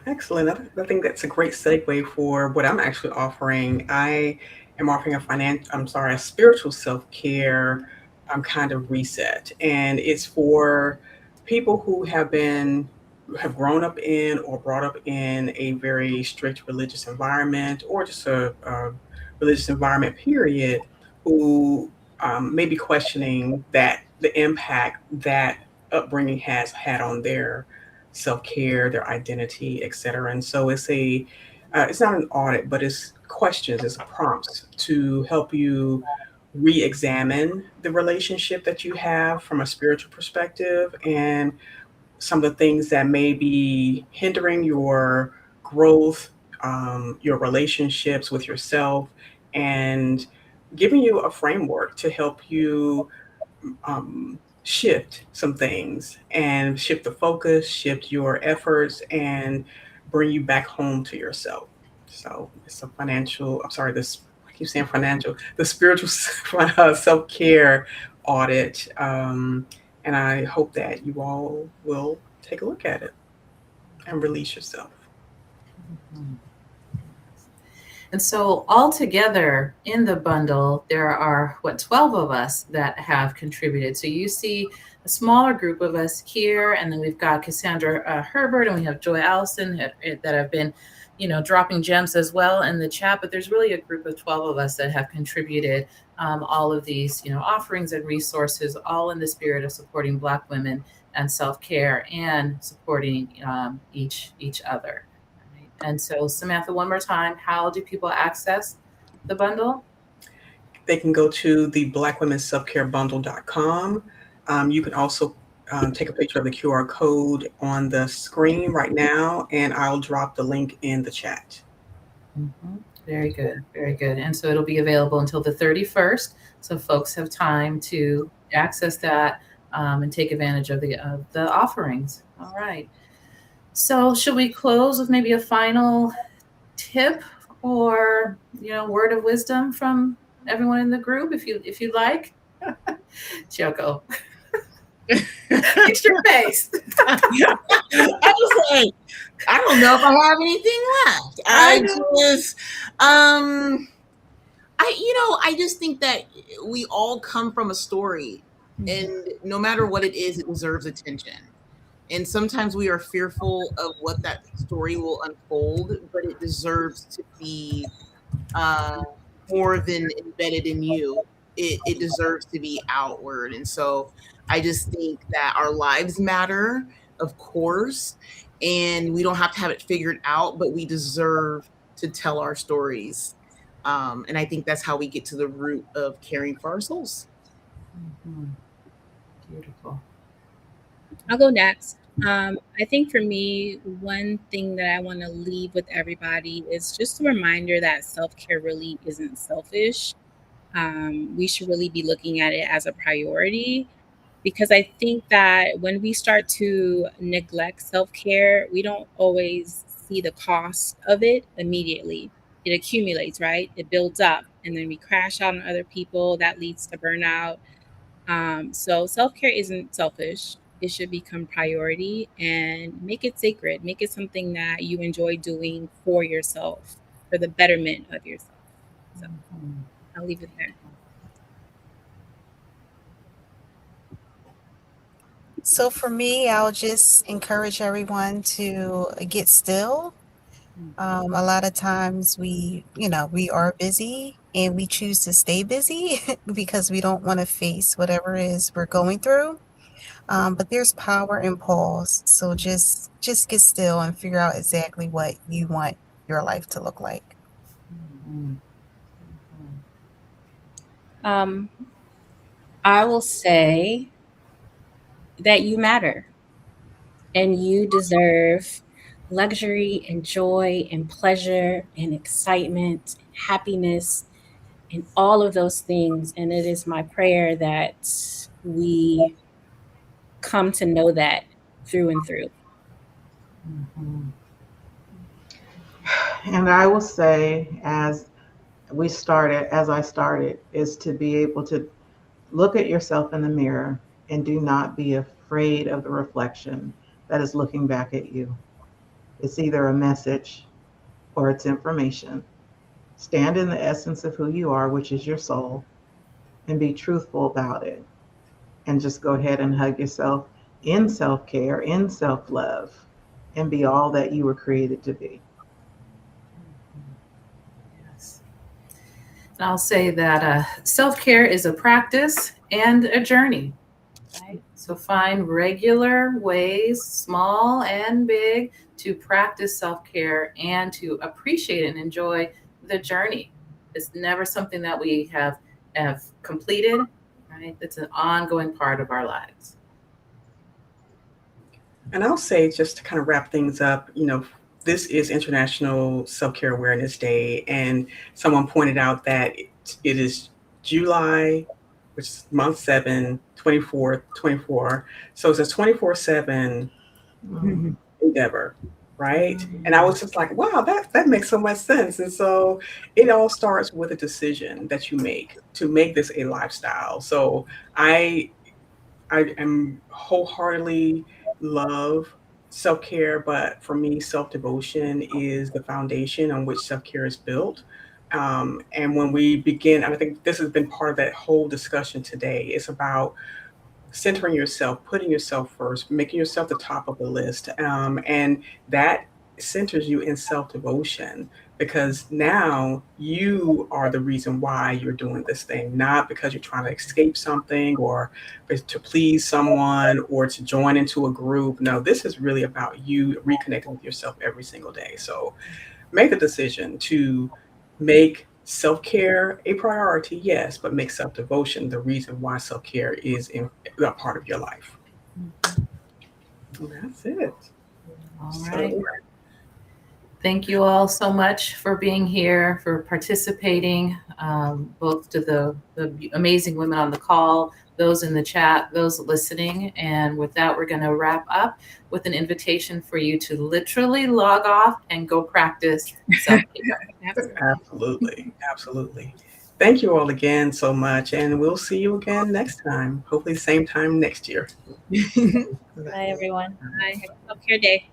Excellent. I think that's a great segue for what I'm actually offering. I am offering a spiritual self-care kind of reset. And it's for people who have grown up in or brought up in a very strict religious environment, or just a religious environment, period, who may be questioning the impact that upbringing has had on their self-care, their identity, etc. And so it's not an audit, but it's questions, it's prompts to help you re-examine the relationship that you have from a spiritual perspective, and some of the things that may be hindering your growth, your relationships with yourself, and giving you a framework to help you shift some things and shift the focus, shift your efforts, and bring you back home to yourself. So it's a I keep saying financial, the spiritual self care audit. And I hope that you all will take a look at it and release yourself. And so all together in the bundle, there are 12 of us that have contributed. So you see a smaller group of us here, and then we've got Cassandra Herbert, and we have Joy Allison that have been, dropping gems as well in the chat. But there's really a group of 12 of us that have contributed all of these, offerings and resources, all in the spirit of supporting Black women and self-care and supporting each other. And so, Samantha, one more time, how do people access the bundle? They can go to the blackwomenselfcarebundle.com. You can also take a picture of the QR code on the screen right now, and I'll drop the link in the chat. Mm-hmm. Very good. Very good. And so it'll be available until the 31st. So folks have time to access that and take advantage of the offerings. All right. So should we close with maybe a final tip or word of wisdom from everyone in the group, if you'd like? Choco. Fix your face. I was like, I don't know if I have anything left. I know. I just think that we all come from a story, and no matter what it is, it deserves attention. And sometimes we are fearful of what that story will unfold, but it deserves to be uh, more than embedded in you. It deserves to be outward. And so I just think that our lives matter, of course, and we don't have to have it figured out, but we deserve to tell our stories. And I think that's how we get to the root of caring for our souls. Beautiful. I'll go next. I think for me, one thing that I want to leave with everybody is just a reminder that self-care really isn't selfish. We should really be looking at it as a priority, because I think that when we start to neglect self-care, we don't always see the cost of it immediately. It accumulates, right? It builds up, and then we crash out on other people. That leads to burnout. So self-care isn't selfish. It should become priority, and make it sacred. Make it something that you enjoy doing for yourself, for the betterment of yourself. So I'll leave it there. So for me, I'll just encourage everyone to get still. A lot of times we are busy and we choose to stay busy because we don't want to face whatever it is we're going through. But there's power in pause. So just get still and figure out exactly what you want your life to look like. I will say that you matter and you deserve luxury and joy and pleasure and excitement, and happiness, and all of those things. And it is my prayer that we come to know that through and through. And I will say, as I started, is to be able to look at yourself in the mirror and do not be afraid of the reflection that is looking back at you. It's either a message or it's information. Stand in the essence of who you are, which is your soul, and be truthful about it. And just go ahead and hug yourself in self care, in self love, and be all that you were created to be. Yes. And I'll say that self-care is a practice and a journey. Right? So find regular ways, small and big, to practice self-care and to appreciate and enjoy the journey. It's never something that we have completed, right? It's an ongoing part of our lives. And I'll say, just to kind of wrap things up, this is International Self-Care Awareness Day, and someone pointed out that it is July, which is month 7, 24. So it's a 24/7 endeavor, right? And I was just like, wow, that makes so much sense. And so it all starts with a decision that you make to make this a lifestyle. So I am wholeheartedly love self-care, but for me, self-devotion is the foundation on which self-care is built. And when we begin, and I think this has been part of that whole discussion today, it's about centering yourself, putting yourself first, making yourself the top of the list. And that centers you in self devotion, because now you are the reason why you're doing this thing, not because you're trying to escape something or to please someone or to join into a group. No, this is really about you reconnecting with yourself every single day. So make a decision to make self-care a priority, yes, but make self-devotion the reason why self-care is a part of your life. And that's it. All right. Thank you all so much for being here, for participating, both to the amazing women on the call, those in the chat, those listening. And with that, we're going to wrap up with an invitation for you to literally log off and go practice self-care. Absolutely. Thank you all again so much, and we'll see you again next time. Hopefully, same time next year. Bye, everyone. Bye. Have a self-care day.